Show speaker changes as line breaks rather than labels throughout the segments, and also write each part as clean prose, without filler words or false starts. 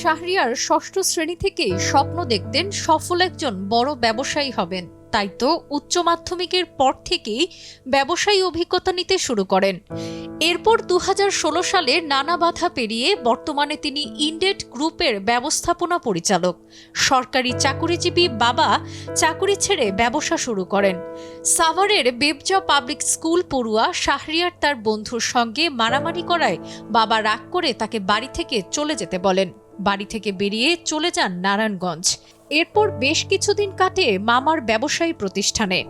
শাহরিয়ার ষষ্ঠ শ্রেণী থেকেই স্বপ্ন দেখতেন সফল একজন বড় ব্যবসায়ী হবেন। তাই তো উচ্চ মাধ্যমিকের পর থেকেই ব্যবসায়ী অভিজ্ঞতা নিতে শুরু করেন। এরপর ২০১৬ সালে নানা বাধা পেরিয়ে বর্তমানে তিনি ইন্ডেট গ্রুপের ব্যবস্থাপনা পরিচালক। সরকারি চাকুরিজীবী বাবা চাকুরি ছেড়ে ব্যবসা শুরু করেন। সাভারের বেবজা পাবলিক স্কুল পড়ুয়া শাহরিয়ার তার বন্ধুর সঙ্গে মারামারি করায় বাবা রাগ করে তাকে বাড়ি থেকে চলে যেতে বলেন। বাড়ি থেকে বেরিয়ে চলে যান নারায়ণগঞ্জ। এরপর বেশ কিছুদিন কাটে মামার ব্যবসায়ী প্রতিষ্ঠানে।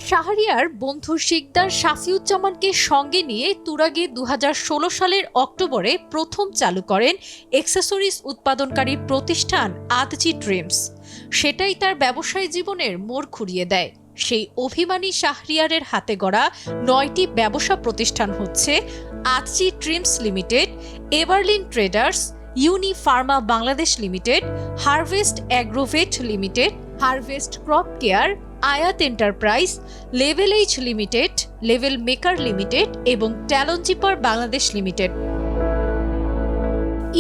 শাহরিয়ার বন্ধু শিকদার শাফিউজ্জামানকে সঙ্গে নিয়ে তুরাগে ২০১৬ সালের অক্টোবরে প্রথম চালু করেন অ্যাক্সেসরিজ উৎপাদনকারী প্রতিষ্ঠান আদজি ড্রিমস। সেটাই তার ব্যবসায়ী জীবনের মোড় ঘুরিয়ে দেয়। সেই অভিমানী শাহরিয়ারের হাতে গড়া ৯টি ব্যবসা প্রতিষ্ঠান হচ্ছে আদজি dreams limited, Everlin traders, uni pharma Bangladesh limited, harvest agrovet limited, harvest crop care, Ayat enterprise, level H limited, level maker limited এবং ট্যালনজিপার বাংলাদেশ লিমিটেড।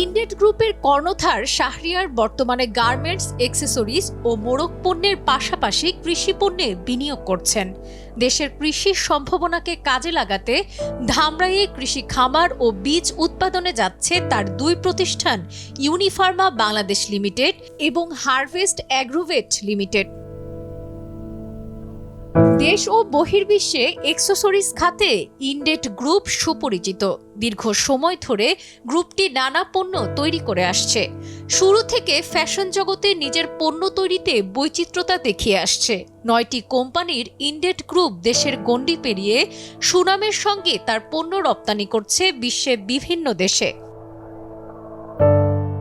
ইন্ডেট গ্রুপের কর্ণধার শাহরিয়ার বর্তমানে গার্মেন্টস, অ্যাক্সেসরিজ ও মোড়ক পণ্যের পাশাপাশি কৃষি পণ্যে বিনিয়োগ করছেন। দেশের কৃষির সম্ভাবনাকে কাজে লাগাতে ধামরাইয়ে কৃষি খামার ও বীজ উৎপাদনে যাচ্ছে তার দুই প্রতিষ্ঠান ইউনিফার্মা বাংলাদেশ লিমিটেড এবং হারভেস্ট অ্যাগ্রোভেট লিমিটেড। দেশ ও বহির্বিশ্বে অ্যাক্সেসরিজ খাতে ইন্ডেট গ্রুপ সুপরিচিত। দীর্ঘ সময় ধরে গ্রুপটি নানা পণ্য তৈরি করে আসছে। শুরু থেকে ফ্যাশন জগতে নিজের পণ্য তৈরিতে বৈচিত্র্যতা দেখিয়ে আসছে। ৯টি কোম্পানির ইন্ডেট গ্রুপ দেশের গণ্ডি পেরিয়ে সুনামের সঙ্গে তার পণ্য রপ্তানি করছে বিশ্বের বিভিন্ন দেশে।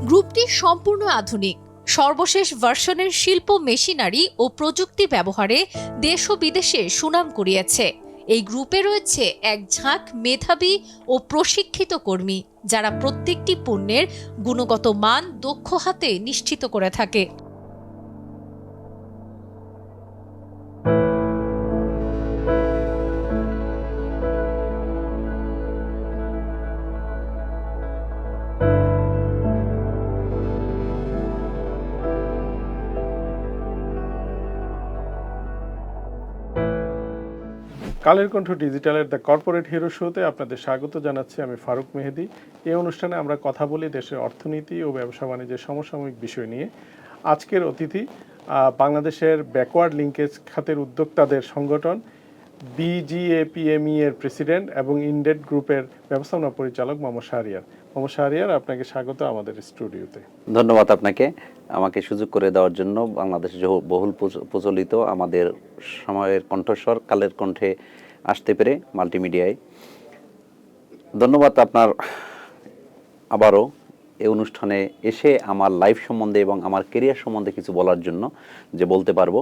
গ্রুপটি সম্পূর্ণ আধুনিক। সর্বশেষ ভার্সনের শিল্প মেশিনারি ও প্রযুক্তি ব্যবহারে দেশ ও বিদেশে সুনাম কুড়িয়েছে। এই গ্রুপে রয়েছে এক ঝাঁক মেধাবী ও প্রশিক্ষিত কর্মী, যারা প্রত্যেকটি পণ্যের গুণগত মান দক্ষ হাতে নিশ্চিত করে থাকে।
Kaler Kantho ডিজিটালের the corporate hero শোতে আপনাদের স্বাগত জানাচ্ছি। আমি ফারুক মেহেদি। এই অনুষ্ঠানে আমরা কথা বলি দেশের অর্থনীতি ও ব্যবসা বাণিজ্যের সমসাময়িক বিষয় নিয়ে। আজকের অতিথি বাংলাদেশের ব্যাকওয়ার্ড লিঙ্কেজ খাতের উদ্যোক্তাদের সংগঠন BGAPME এর প্রেসিডেন্ট এবং ইন্ডেট গ্রুপের ব্যবস্থাপনা পরিচালক মোহাম্মদ শাহরিয়ার। মোহাম্মদ শাহরিয়ার, আপনাকে স্বাগত আমাদের স্টুডিওতে।
ধন্যবাদ আপনাকে আমাকে সুযোগ করে দেওয়ার জন্য। বাংলাদেশে বহুল প্রচলিত আমাদের সময়ের কণ্ঠস্বর কালের কণ্ঠে আসতে পেরে মাল্টিমিডিয়ায় ধন্যবাদ আপনার। আবারও এই অনুষ্ঠানে এসে আমার লাইফ সম্বন্ধে এবং আমার কেরিয়ার সম্বন্ধে কিছু বলার জন্য যে বলতে পারবো।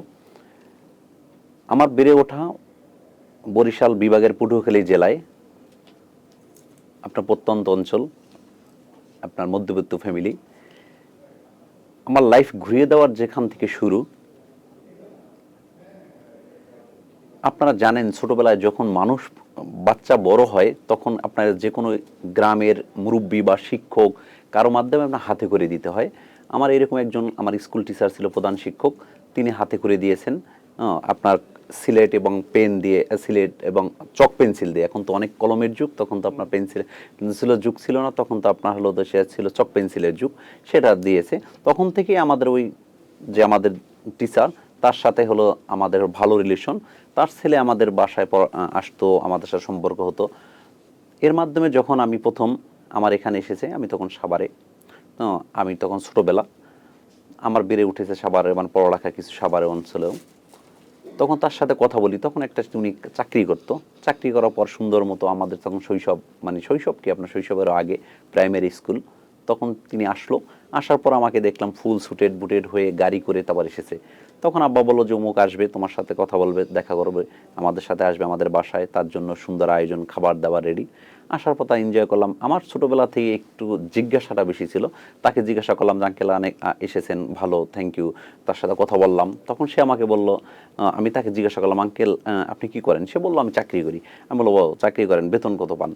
আমার বেড়ে ওঠা বরিশাল বিভাগের পটুয়াখালী জেলায়, আপনার প্রত্যন্ত অঞ্চল, আপনার মধ্যবিত্ত ফ্যামিলি। আমার লাইফ ঘুরিয়ে দেওয়ার যেখান থেকে শুরু, আপনারা জানেন ছোটবেলায় যখন বাচ্চা বড় হয় তখন আপনার যে কোনো গ্রামের মুরব্বী বা শিক্ষক কারো মাধ্যমে আপনার হাতে করে দিতে হয়। আমার এরকম একজন আমার স্কুল টিচার ছিল, প্রধান শিক্ষক, তিনি হাতে করে দিয়েছেন আপনার সিলেট এবং পেন দিয়ে, সিলেট এবং চক পেন্সিল দিয়ে। এখন তো অনেক কলমের যুগ, তখন তো আপনার পেন্সিলের যুগ ছিল না, তখন তো আপনার হলো সে ছিল চক পেন্সিলের যুগ, সেটা দিয়েছে। তখন থেকেই আমাদের ওই যে আমাদের টিচার, তার সাথে হলো আমাদের ভালো রিলেশন। তার ছেলে আমাদের বাসায় আসতো, আমাদের সাথে সম্পর্ক হতো। এর মাধ্যমে যখন আমি প্রথম আমার এখানে এসেছে, আমি তখন সাভারে, আমি তখন ছোটোবেলা আমার বেড়ে উঠেছে সাভারে, মানে পড়ালেখা কিছু সাভারে অঞ্চলেও। তখন তার সাথে কথা বলি, তখন একটা উনি চাকরি করতো। চাকরি করার পর সুন্দর মতো আমাদের তখন শৈশব, মানে শৈশব কি আপনার শৈশবেরও আগে প্রাইমারি স্কুল, তখন তিনি আসার পর আমাকে দেখলাম ফুল সুটেড বুটেড হয়ে গাড়ি করে তারপর এসেছে। তখন আব্বা বললো যে অমুক আসবে, তোমার সাথে কথা বলবে, দেখা করবে, আমাদের সাথে আসবে আমাদের বাসায়, তার জন্য সুন্দর আয়োজন, খাবার দাবার রেডি। আসার পর তা এনজয় করলাম। আমার ছোটোবেলা থেকে একটু জিজ্ঞাসাটা বেশি ছিল। তাকে জিজ্ঞাসা করলাম যে আঙ্কেল অনেক এসেছেন, ভালো, থ্যাংক ইউ। তার সাথে কথা বললাম, তখন সে আমাকে বলল, আমি তাকে জিজ্ঞাসা করলাম আঙ্কেল আপনি কি করেন? সে বললো আমি চাকরি করি। আমি বলবো ও চাকরি করেন, বেতন কত পান?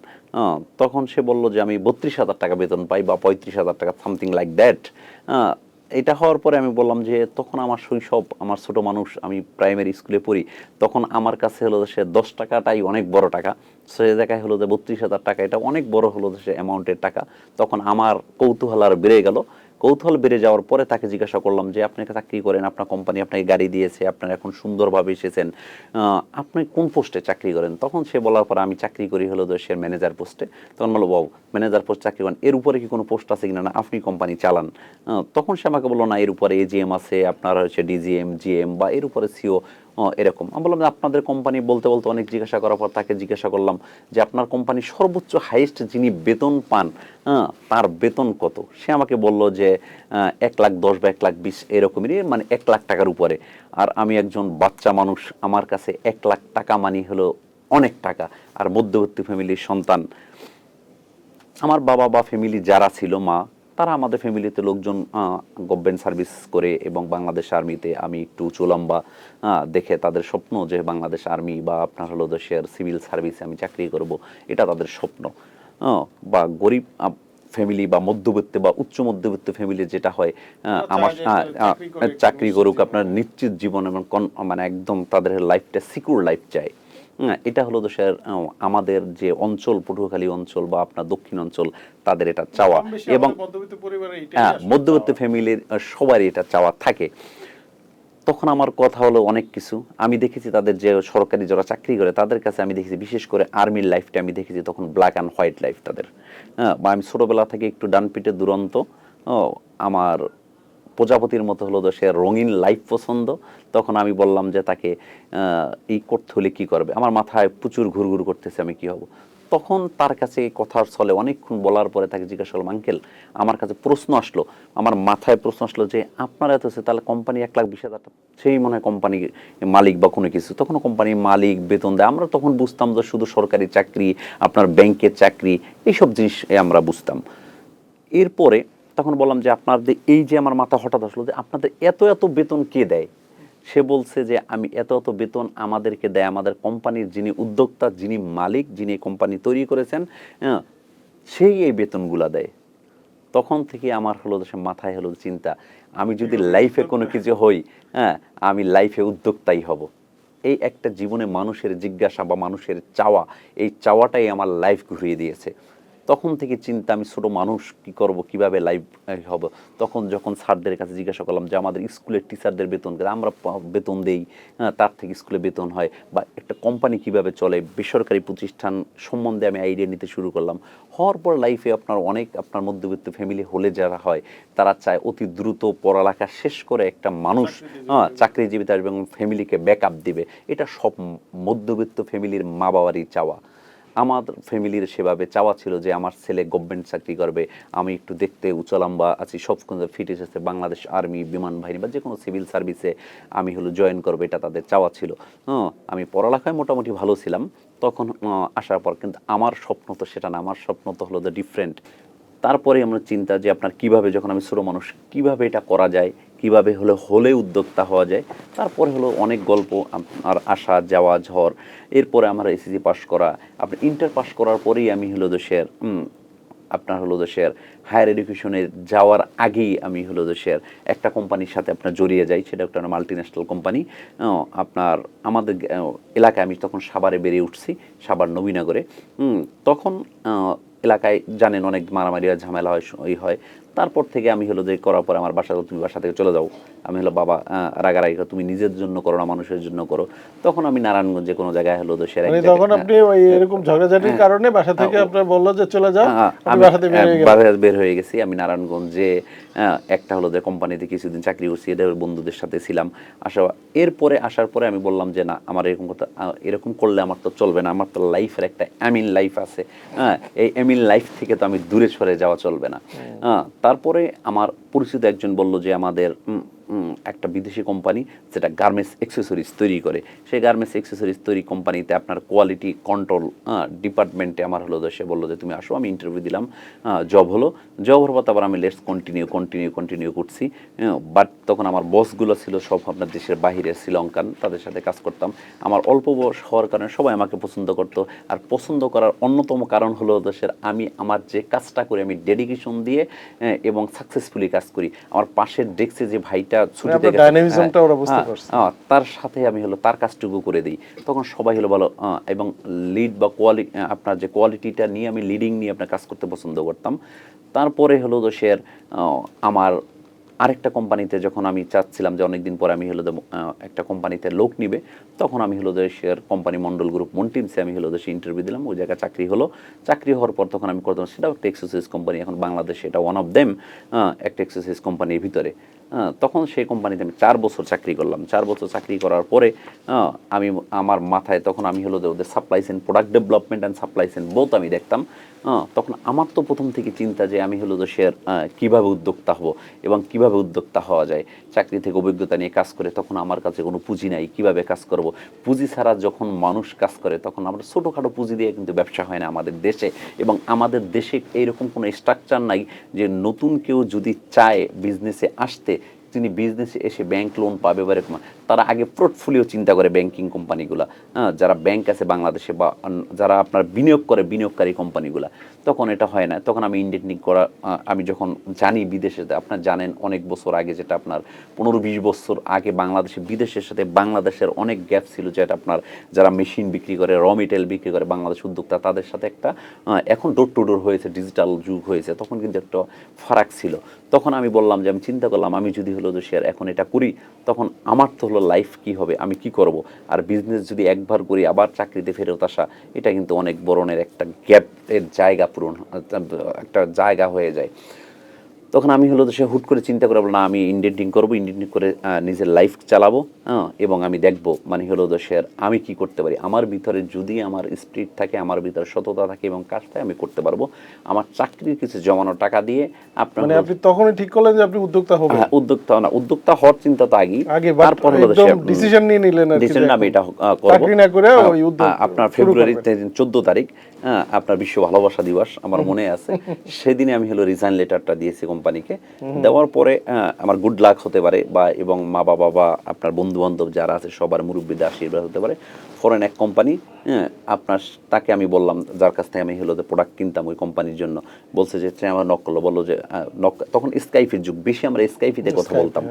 তখন সে বলল যে আমি 32,000 টাকা বেতন পাই বা 35,000 টাকা, সামথিং লাইক দ্যাট। এটা হওয়ার পরে আমি বললাম যে তখন আমার শৈশব, আমার ছোট মানুষ, আমি প্রাইমারি স্কুলে পড়ি, তখন আমার কাছে হলো যে সে 10 টাকাটাই অনেক বড় টাকা। সে জায়গায় হলো যে 32,000 টাকা, এটা অনেক বড় হলো যে সে অ্যামাউন্টের টাকা। তখন আমার কৌতূহল আর বেড়ে গেল। কৌতূহল বেড়ে যাওয়ার পরে তাকে জিজ্ঞাসা করলাম যে আপনি চাকরি করেন, আপনার কোম্পানি আপনাকে গাড়ি দিয়েছে, আপনার এখন সুন্দরভাবে এসেছেন, আপনি কোন পোস্টে চাকরি করেন? তখন সে বলার পরে আমি চাকরি করি হলো যে সে ম্যানেজার পোস্টে। তখন বললো বাবু ম্যানেজার পোস্ট চাকরি করেন, এর উপরে কি কোনো পোস্ট আছে কিনা? না, আপনি কোম্পানি চালান। তখন সে আমাকে বললো না, এর উপরে এজিএম আছে, আপনার হচ্ছে ডিজিএম, জিএম বা এর উপরে সিও, এরকম। আমি বললাম যে আপনাদের কোম্পানি, বলতে বলতে অনেক জিজ্ঞাসা করার পর তাকে জিজ্ঞাসা করলাম যে আপনার কোম্পানির সর্বোচ্চ হাইয়েস্ট যিনি বেতন পান, তার বেতন কত? সে আমাকে বলল যে 1,10,000 বা 1,20,000 এরকমই, মানে 1,00,000 টাকার উপরে। আর আমি একজন বাচ্চা মানুষ, আমার কাছে 1,00,000 টাকা মানে হলো অনেক টাকা, আর মধ্যবিত্ত ফ্যামিলির সন্তান। আমার বাবা বা ফ্যামিলি যারা ছিল, মা, তারা আমাদের ফ্যামিলিতে লোকজন গভর্নমেন্ট সার্ভিস করে এবং বাংলাদেশ আর্মিতে, আমি একটু উঁচু লম্বা দেখে তাদের স্বপ্ন যে বাংলাদেশ আর্মি বা আপনার হলো দেশের সিভিল সার্ভিসে আমি চাকরি করব, এটা তাদের স্বপ্ন। বা গরিব ফ্যামিলি বা মধ্যবিত্ত বা উচ্চ মধ্যবিত্ত ফ্যামিলি যেটা হয়, আমার চাকরি করুক, আপনার নিশ্চিত জীবন এবং মানে একদম তাদের লাইফটা সিকিউর লাইফ চাই। এটা হলো দেশের আমাদের যে অঞ্চল, পটুয়াখালী অঞ্চল বা আপনার দক্ষিণ অঞ্চল, তাদের এটা চাওয়া। এবং মধ্যবিত্ত ফ্যামিলির সবারই এটা চাওয়া থাকে। তখন আমার কথা হলো অনেক কিছু আমি দেখেছি, তাদের যে সরকারি যারা চাকরি করে তাদের কাছে আমি দেখেছি, বিশেষ করে আর্মির লাইফটা আমি দেখেছি তখন ব্ল্যাক অ্যান্ড হোয়াইট লাইফ তাদের। বা আমি ছোটোবেলা থেকে একটু ডান পিঠে দুরন্ত, আমার প্রজাপতির মতো হলো সে রঙিন লাইফ পছন্দ। তখন আমি বললাম যে তাকে এই করতে হলে কী করবে? আমার মাথায় প্রচুর ঘুরঘুর করতেছে, আমি কী হব? তখন তার কাছে এই কথার ছলে অনেকক্ষণ বলার পরে তাকে জিজ্ঞাসা করলাম আঙ্কেল, আমার কাছে প্রশ্ন আসলো, আমার মাথায় প্রশ্ন আসলো যে আপনারা এত তাহলে কোম্পানি 1,20,000 টাকা, সেই মনে হয় কোম্পানি মালিক বা কোনো কিছু, তখন কোম্পানির মালিক বেতন দেয়। আমরা তখন বুঝতাম যে শুধু সরকারি চাকরি, আপনার ব্যাংকের চাকরি, এইসব জিনিস আমরা বুঝতাম। এরপরে তখন বললাম যে আপনাদের এই যে, আমার মাথা হঠাৎ আসলো যে আপনাদের এত এত বেতন কে দেয়? সে বলছে যে আমি এত এত বেতন আমাদেরকে দেয় আমাদের কোম্পানির যিনি উদ্যোক্তা, যিনি মালিক, যিনি কোম্পানি তৈরি করেছেন, সেই এই বেতনগুলা দেয়। তখন থেকে আমার হলো সে মাথায় হলো চিন্তা, আমি যদি লাইফে কোনো কিছু হই, আমি লাইফে উদ্যোক্তাই হব। এই একটা জীবনে মানুষের জিজ্ঞাসা বা মানুষের চাওয়া, এই চাওয়াটাই আমার লাইফ ঘুরিয়ে দিয়েছে। তখন থেকে চিন্তা, আমি ছোটো মানুষ, কি করব, কিভাবে লাইফ হব। তখন যখন স্যারদের কাছে জিজ্ঞাসা করলাম যে আমাদের স্কুলের টিচারদের বেতন, আমরা বেতন দেই, তার থেকে স্কুলে বেতন হয়, বা একটা কোম্পানি কিভাবে চলে, বেসরকারি প্রতিষ্ঠান সম্বন্ধে আমি আইডিয়া নিতে শুরু করলাম। হওয়ার পর লাইফে আপনার অনেক, আপনার মধ্যবিত্ত ফ্যামিলি হলে যারা হয়, তারা চায় অতি দ্রুত পড়ালেখা শেষ করে একটা মানুষ চাকরিজীবী আসবে এবং ফ্যামিলিকে ব্যাকআপ দিবে। এটা সব মধ্যবিত্ত ফ্যামিলির মা বাবারই চাওয়া। আমার ফ্যামিলির সেভাবে চাওয়া ছিল যে আমার ছেলে গভর্নমেন্ট চাকরি করবে, আমি একটু দেখতে উঁচালম্বা আছি, সব ফিট এসেছে, বাংলাদেশ আর্মি, বিমান বাহিনী বা যে কোনো সিভিল সার্ভিসে আমি হলো জয়েন করবো, এটা তাদের চাওয়া ছিল। আমি পড়ালেখায় মোটামুটি ভালো ছিলাম তখন আসার পর, কিন্তু আমার স্বপ্ন তো সেটা না, আমার স্বপ্ন তো হলো দ্য ডিফারেন্ট। তারপরে আমরা চিন্তা যে আপনার কিভাবে, যখন আমি ছোটো মানুষ, কিভাবে এটা করা যায়, কিভাবে হলে উদ্যোক্তা হওয়া যায়। তারপরে হলো অনেক গল্প, আর আসা যাওয়া ঝড়। এরপরে আমার এসএসসি পাস করা, আপনি ইন্টার পাস করার পরেই আমি হলো দেশের আপনার হলো দেশের হায়ার এডুকেশনে যাওয়ার আগেই আমি হলো দেশের একটা কোম্পানির সাথে আপনার জড়িয়ে যাই, সেটা একটা মাল্টি ন্যাশনাল কোম্পানি। আপনার আমাদের এলাকায়, আমি তখন সাভারে বেড়ে উঠছি, সাভার নবীনগরে। তখন এলাকায় জানেন অনেক মারামারি হয়, ঝামেলা হয়, হয়। তারপর থেকে আমি হলো যে করার পর আমার বাসা, তুমি বাসা থেকে চলে যাও, আমি হলো বাবা রাগারাগি, তুমি নিজের জন্য করো না, মানুষের জন্য করো। তখন আমি নারায়ণগঞ্জে কোনো জায়গায় হলো দেশের,
তখন আপনি ওই এরকম ঝগড়াঝাটির কারণে বাসা থেকে আপনার বললো যে চলে যাও, আমি বাসাতে
বের হয়ে গেছি। আমি নারায়ণগঞ্জে একটা হলো যে কোম্পানিতে কিছুদিন চাকরি করছি, এদের বন্ধুদের সাথে ছিলাম। এরপরে আসার পরে আমি বললাম যে না, আমার এরকম কথা, এরকম করলে আমার তো চলবে না, আমার তো লাইফের একটা এমিন লাইফ আছে, এই এমিন লাইফ থেকে তো আমি দূরে সরে যাওয়া চলবে না। তারপরে আমার পরিচিত একজন বলল যে আমাদের একটা বিদেশি কোম্পানি যেটা গার্মেন্টস অ্যাক্সেসরিজ তৈরি করে, সেই গার্মেন্টস অ্যাক্সেসরিজ তৈরি কোম্পানিতে আপনার কোয়ালিটি কন্ট্রোল ডিপার্টমেন্টে আমার হলো সে বললো যে তুমি আসো, আমি ইন্টারভিউ দিলাম, জব হলো, জব হওয়ার পর আবার আমি লেটস কন্টিনিউ করছি। বাট তখন আমার বসগুলো ছিল সব আপনার দেশের বাইরে, শ্রীলঙ্কান, তাদের সাথে কাজ করতাম। আমার অল্প বয়স হওয়ার কারণে সবাই আমাকে পছন্দ করতো। আর পছন্দ করার অন্যতম কারণ হলো দেশের আমি আমার যে কাজটা করি আমি ডেডিকেশন দিয়ে এবং সাকসেসফুলি কাজ করি। আমার পাশের ডেস্কে যে ভাইটা ছুটিতে গেছে,
ডাইনামিজমটা ওরা বুঝতে পারছে।
তার সাথে আমি হলো তার কাজটুকু করে দিই, তখন সবাই হলো বলো। এবং লিড বা আপনার যে কোয়ালিটিটা নিয়ে আমি লিডিং নিয়ে আপনার কাজ করতে পছন্দ করতাম। তারপরে হলো দেশের আমার আরেকটা কোম্পানিতে যখন আমি চাচ্ছিলাম যে অনেকদিন পরে আমি হলো একটা কোম্পানিতে লোক নিবে, তখন আমি হলো দেশের কোম্পানি মন্ডল গ্রুপ মন্টিমসে আমি হলো দেশে ইন্টারভিউ দিলাম। ওই জায়গায় চাকরি হলো। চাকরি হওয়ার পর তখন আমি করতাম, সেটাও একটা এক্সারসাইজ কোম্পানি, এখন বাংলাদেশে এটা ওয়ান অফ দেম, একটা এক্সারসাইজ কোম্পানির ভিতরে। তখন সেই কোম্পানিতে আমি 4 বছর চাকরি করলাম। 4 বছর চাকরি করার পরে আমি আমার মাথায় তখন আমি হলো ওদের supply chain, product development and supply chain both আমি দেখতাম। তখন আমার তো প্রথম থেকে চিন্তা যে আমি হলো দেশের কীভাবে উদ্যোক্তা হব এবং কিভাবে উদ্যোক্তা হওয়া যায়। চাকরি থেকে অভিজ্ঞতা নিয়ে কাজ করে তখন আমার কাছে কোনো পুঁজি নাই, কিভাবে কাজ করব। পুঁজি ছাড়া যখন মানুষ কাজ করে তখন আমরা ছোটোখাটো পুঁজি দিয়ে কিন্তু ব্যবসা হয় না আমাদের দেশে, এবং আমাদের দেশে এইরকম কোনো স্ট্রাকচার নাই যে নতুন কেউ যদি চায় বিজনেসে আসতে তিনি বিজনেসে এসে ব্যাংক লোন পাবে বা এরকম। তারা আগে পোর্টফোলিও চিন্তা করে ব্যাংকিং কোম্পানিগুলো, যারা ব্যাংক আছে বাংলাদেশে বা যারা আপনার বিনিয়োগ করে বিনিয়োগকারী কোম্পানিগুলো, তখন এটা হয় না। তখন আমি ইন্ডেন্টিং করা, আমি যখন জানি বিদেশে, আপনার জানেন অনেক বছর আগে, যেটা আপনার 15-20 বছর আগে বাংলাদেশে বিদেশের সাথে বাংলাদেশের অনেক গ্যাপ ছিল, যেটা আপনার যারা মেশিন বিক্রি করে, র মেটেরিয়াল বিক্রি করে বাংলাদেশ উদ্যোক্তা, তাদের সাথে একটা এখন ডোর টু ডোর হয়েছে, ডিজিটাল যুগ হয়েছে, তখন কিন্তু একটা ফারাক ছিল। তখন আমি বললাম যে আমি চিন্তা করলাম আমি যদি হলো যে শেয়ার এখন এটা করি, তখন আমার তো হলো লাইফ কি হবে, আমি কি করব। আর বিজনেস যদি একবার করি আবার চাকরিতে ফেরত আসা, এটা কিন্তু অনেক বড়নের একটা গ্যাপের জায়গা পূরণ, একটা জায়গা হয়ে যায়। তখন আমি হলো সে হুট করে চিন্তা করে বললাম না, আমি ইন্ডেন্টিং করবো, ইন্ডেন্টিং করে নিজের লাইফ চালাবো, এবং আমি দেখবো মানে হলো দেশের আমি কি করতে পারি। আমার ভিতরে যদি আমার স্পিরিট থাকে, আমার ভিতরে সততা থাকে এবং কাজ থাকে, আমি করতে পারবো। আমার চাকরির কিছু জমানো টাকা দিয়ে আপনার
মানে আপনি তখনই ঠিক করলেন যে আপনি উদ্যোক্তা হবেন?
হ্যাঁ, উদ্যোক্তা না, উদ্যোক্তা হওয়ার চিন্তা তো আগেই, তারপর হলো
ডিসিশন নিয়ে নিলেন আর কি,
ডিসিশন আমি এটা করব।
চাকরি না করে ওই উদ্যোগ
আপনার ফেব্রুয়ারি 14 তারিখ, আপনার বিশ্ব ভালোবাসা দিবস আমার মনে আছে, সেদিনে আমি হলো রিজাইন লেটারটা দিয়েছি কোম্পানিকে। দেওয়ার পরে আমার গুড লাক হতে পারে বা এবং মা বাবা বা আপনার বন্ধু বান্ধব যারা আছে সবার মুরব্বীদের আশীর্বাদ হতে পারে। ফরেন এক কোম্পানি, আপনার তাকে আমি বললাম, যার কাছ থেকে আমি হলো যে প্রোডাক্ট কিনতাম ওই কোম্পানির জন্য, বলছে যে সে আমার নক করলো, বললো যে তখন স্কাইপের যুগ, বেশি আমরা স্কাইপিতে কথা বলতাম।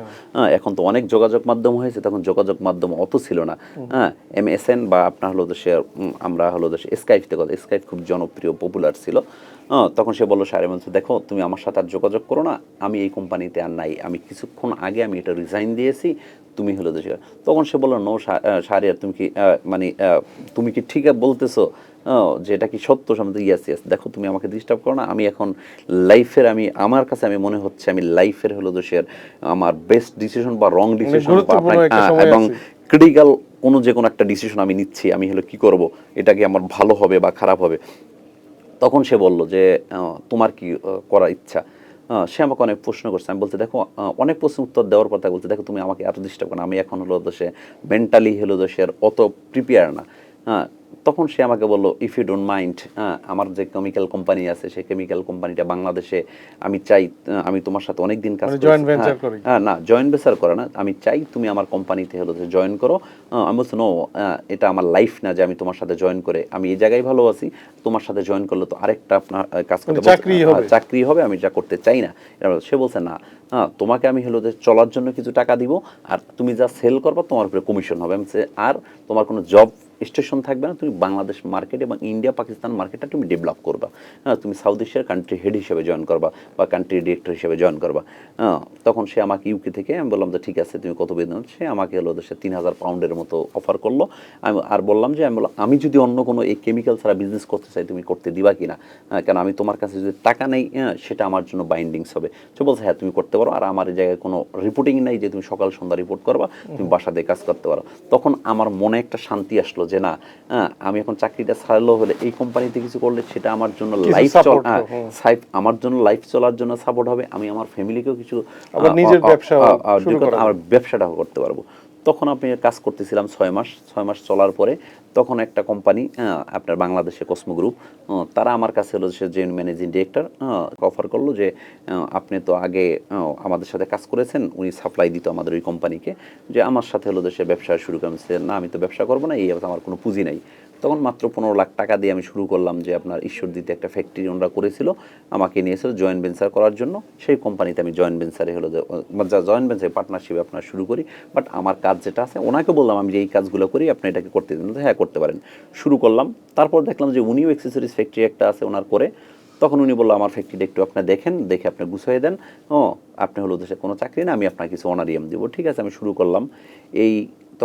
এখন তো অনেক যোগাযোগ মাধ্যম হয়েছে, তখন যোগাযোগ মাধ্যম অত ছিল না। MSN বা আপনার হলো যে সে আমরা হলো যে স্কাইপতে কথা, স্কাইপ খুব জনপ্রিয় পপুলার ছিল। তখন সে বললো, সারে বলছে দেখো তুমি আমার সাথে আর যোগাযোগ করো না, আমি এই কোম্পানিতে আর নাই, আমি কিছুক্ষণ আগে আমি এটা রিজাইন দিয়েছি, তুমি হলো দেশে। তখন সে বললো নো শাহরিয়ার, তুমি কি মানে তুমি কি ঠিক বলতেছো, যে এটা কি সত্য? সামনে ইয়াস ইয়াস, দেখো তুমি আমাকে ডিস্টার্ব করো না, আমি এখন লাইফের আমার কাছে আমি মনে হচ্ছে আমি লাইফের হলো দেশের আমার বেস্ট ডিসিশন বা রং ডিসিশন এবং ক্রিটিক্যাল যে কোনো একটা ডিসিশন আমি নিচ্ছি, আমি হলো কি করব, এটা কি আমার ভালো হবে বা খারাপ হবে। তখন সে বলল যে তোমার কি করার ইচ্ছা। সে আমাকে অনেক প্রশ্ন করছে। আমি বলতে দেখো, অনেক প্রশ্ন উত্তর দেওয়ার পর তাকে বলতে দেখো তুমি আমাকে এত ডিস্টার্ব করো না, আমি এখন হলো দেশে মেন্টালি হলো দেশের অত প্রিপেয়ার না। তখন সে আমাকে বললো ইফ ইউ ডোন্ট মাইন্ড, আমার যে কেমিক্যাল কোম্পানি আছে সেই কেমিক্যাল কোম্পানিটা বাংলাদেশে আমি চাই, আমি তোমার সাথে অনেক দিন কাজ করি, না জয়েন্ট ভেঞ্চার করে না, আমি চাই তুমি আমার কোম্পানিতে হলো যে জয়েন করো। আমি বলছি নো, এটা আমার লাইফ না যে আমি তোমার সাথে জয়েন করে, আমি এই জায়গায় ভালো আছি, তোমার সাথে জয়েন করলে তো আরেকটা আপনার কাজ করতে চাকরি হবে, আমি যা করতে চাই না। সে বলছে না, তোমাকে আমি হলো যে চলার জন্য কিছু টাকা দিব, আর তুমি যা সেল করবা তোমার উপরে কমিশন হবে, আর তোমার কোনো জব স্টেশন থাকবে না, তুমি বাংলাদেশ মার্কেট এবং ইন্ডিয়া পাকিস্তান মার্কেটটা তুমি ডেভেলপ করবা। তুমি সাউথ এশিয়ার কান্ট্রি হেড হিসেবে জয়েন করবা বা কান্ট্রি ডিরেক্টর হিসেবে জয়েন করবা। তখন সে আমাকে ইউকে থেকে, আমি বললাম যে ঠিক আছে তুমি কত বেতন, সে আমাকে হলো দেশে 3000 পাউন্ডের মতো অফার করলো। আমি আর বললাম যে আমি যদি অন্য কোনো এই কেমিক্যাল ছাড়া বিজনেস করতে চাই তুমি করতে দিবা কিনা, কেন আমি তোমার কাছে যদি টাকা নেই সেটা আমার জন্য বাইন্ডিংস হবে। সে বলছে হ্যাঁ তুমি করতে পারো, আর আমার এই জায়গায় কোনো রিপোর্টিং নাই যে তুমি সকাল সন্ধ্যা রিপোর্ট করবা, তুমি বাসা দিয়ে কাজ করতে পারো। তখন আমার মনে একটা শান্তি আসলো যে না আমি এখন চাকরিটা ছাড়লো হলে এই কোম্পানিতে কিছু করলে সেটা আমার জন্য
কিছু
লাইফ
support
আমার জন্য লাইফ চলার জন্য সাপোর্ট হবে, আমি আমার ফ্যামিলিকেও কিছু
আবার নিজের ব্যবসা শুরু করা
আমার ব্যবসাটাও করতে পারবো। তখন আমি কাজ করতেছিলাম 6 মাস চলার পরে তখন একটা কোম্পানি আপনার বাংলাদেশে কসমো গ্রুপ, তারা আমার কাছে হলো সে যে ম্যানেজিং ডিরেক্টর অফার করলো যে আপনি তো আগে আমাদের সাথে কাজ করেছেন, উনি সাপ্লাই দিত আমাদের ওই কোম্পানিকে, যে আমার সাথে হলো সে ব্যবসা শুরু করেছে। না আমি তো ব্যবসা করবো না, এই আমার কোনো পুঁজি নাই। তখন মাত্র 15 লাখ টাকা দিয়ে আমি শুরু করলাম, যে আপনার ঈশ্বরদীতে একটা ফ্যাক্টরি ওনারা করেছিল, আমাকে নিয়েছিল জয়েন্ট ভেঞ্চার করার জন্য। সেই কোম্পানিতে আমি জয়েন্ট ভেঞ্চারে হলো জয়েন্ট ভেঞ্চারে পার্টনারশিপে আপনার শুরু করি। বাট আমার কাজ যেটা আছে ওনাকে বললাম আমি যে এই কাজগুলো করি, আপনি এটাকে করতে দিন, হ্যাঁ করতে পারেন। শুরু করলাম। তারপর দেখলাম যে উনিও অ্যাক্সেসরিজ ফ্যাক্টরি একটা আছে ওনার করে। তখন উনি বললো আমার ফ্যাক্টরিটা একটু আপনি দেখেন, দেখে আপনি গুছিয়ে দেন, আপনি হলো দেশে কোনো চাকরি না, আমি আপনাকে কিছু অনারিয়াম দেবো। ঠিক আছে, আমি শুরু করলাম।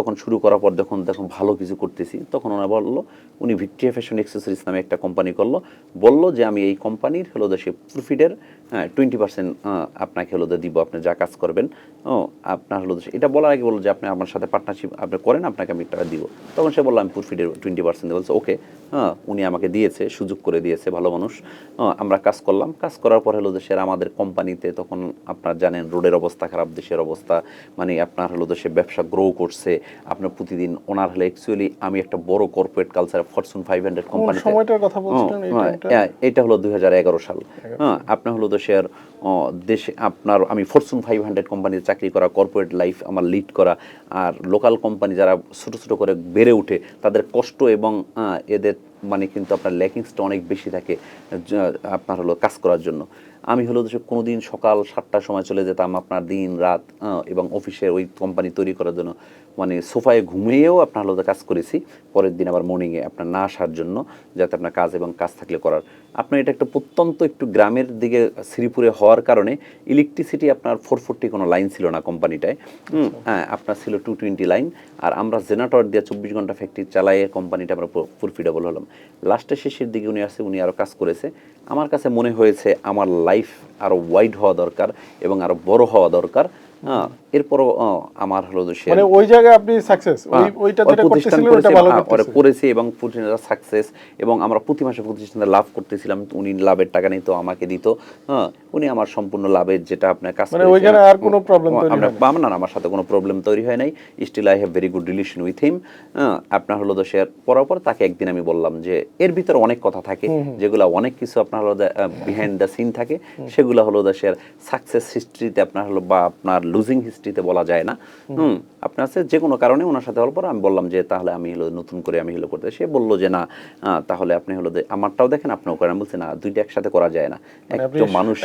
তখন শুরু করার পর যখন ভালো কিছু করতেছি, তখন ওনারা বললো, উনি ভিক্টোরিয়া ফ্যাশন অ্যাক্সেসরিজ নামে একটা কোম্পানি করলো, বললো যে আমি এই কোম্পানির হলো দেশে প্রফিটের 20% আপনাকে হলো দিব, আপনি যা কাজ করবেন আপনার হলো দেশে। এটা বলার আগে বললো যে আপনি আমার সাথে পার্টনারশিপ আপনি করেন, আপনাকে আমি টাকা দিব। তখন সে বললো আমি প্রফিটের 20% বলছে ওকে। উনি আমাকে দিয়েছে, সুযোগ করে দিয়েছে, ভালো মানুষ। আমরা কাজ করলাম। কাজ করার পর হলো দেশের আমাদের কোম্পানিতে তখন আপনার জানেন রোডের অবস্থা খারাপ, দেশের অবস্থা, মানে আপনার হলো দেশে ব্যবসা গ্রো করছে। আপনার প্রতিদিন ওনার হলে অ্যাকচুয়ালি আমি একটা বড় কর্পোরেট কালচার ফরচুন 500 কোম্পানি,
সময়টার কথা বলছিলেন
এটা হলো 2011 সাল। আপনার হলো দেশের দেশে আপনার আমি ফরচুন 500 কোম্পানিতে চাকরি করা, কর্পোরেট লাইফ আমার লিড করা। আর লোকাল কোম্পানি যারা ছোট ছোট করে বেড়ে ওঠে তাদের কষ্ট এবং এদের মানে কিন্তু আপনার ল্যাকিংসটা অনেক বেশি থাকে আপনার হলো কাজ করার জন্য। আমি হলো কোনোদিন সকাল 7টার সময় চলে যেতাম আপনার দিন রাত এবং অফিসে ওই কোম্পানি তৈরি করার জন্য মানে সোফায় ঘুমিয়েও আপনার হলো কাজ করেছি, পরের দিন আবার মর্নিংয়ে আপনার না আসার জন্য, যাতে আপনার কাজ এবং কাজ থাকলে করার। আপনার এটা একটা প্রত্যন্ত একটু গ্রামের দিকে শ্রীপুরে হওয়ার কারণে ইলেকট্রিসিটি আপনার 440 কোনো লাইন ছিল না কোম্পানিটায়, হ্যাঁ আপনার ছিল 220 লাইন। আর আমরা জেনারেটর দিয়ে 24 ঘন্টা ফ্যাক্টরি চালাইয়ে কোম্পানিটা আমরা প্রফিটেবল হলাম। লাস্টের শেষের দিকে উনি আসছে, উনি আরও কাজ করেছে। আমার কাছে মনে হয়েছে আমার লাইফ আরও ওয়াইড হওয়া দরকার এবং আরও বড় হওয়া দরকার। এরপরও আমার হলো
মানে ওই জায়গায় আপনি সাকসেস ওইটা যেটা করতেছিলেন ওটা ভালো
করেছি এবং প্রতিষ্ঠানটা সাকসেস, এবং আমরা প্রতি মাসে প্রতিষ্ঠানে লাভ করতেছিলাম। উনি লাভের টাকা নিত, আমাকে দিত, উনি আমার সম্পূর্ণ লাভের যেটা আপনার কাজ
মানে ওইখানে আর কোনো প্রবলেম তৈরি হয়
না, আমার সাথে কোনো প্রবলেম তৈরি হয় নাই। Still I have very good relation with him. আপনার হলো শেয়ার করার পর তাকে একদিন আমি বললাম যে এর ভিতরে অনেক কথা থাকে, যেগুলো অনেক কিছু আপনার হলো বিহাইন্ড দ্য সিন থাকে, সেগুলো হলো শেয়ার সাকসেস হিস্ট্রিতে আপনার হলো বা আপনার লুজিং হিস্ট্রিতে বলা যায় না। আপনার আছে যে কোনো কারণে ওনার সাথে হওয়ার পর আমি বললাম যে তাহলে আমি হলো নতুন করে আমি হলো করতে। সে বললো যে না তাহলে আপনি হলো আমারটাও দেখেন আপনিও করেন। আমি বলছি না, দুইটা একসাথে করা যায় না, একদম মানুষ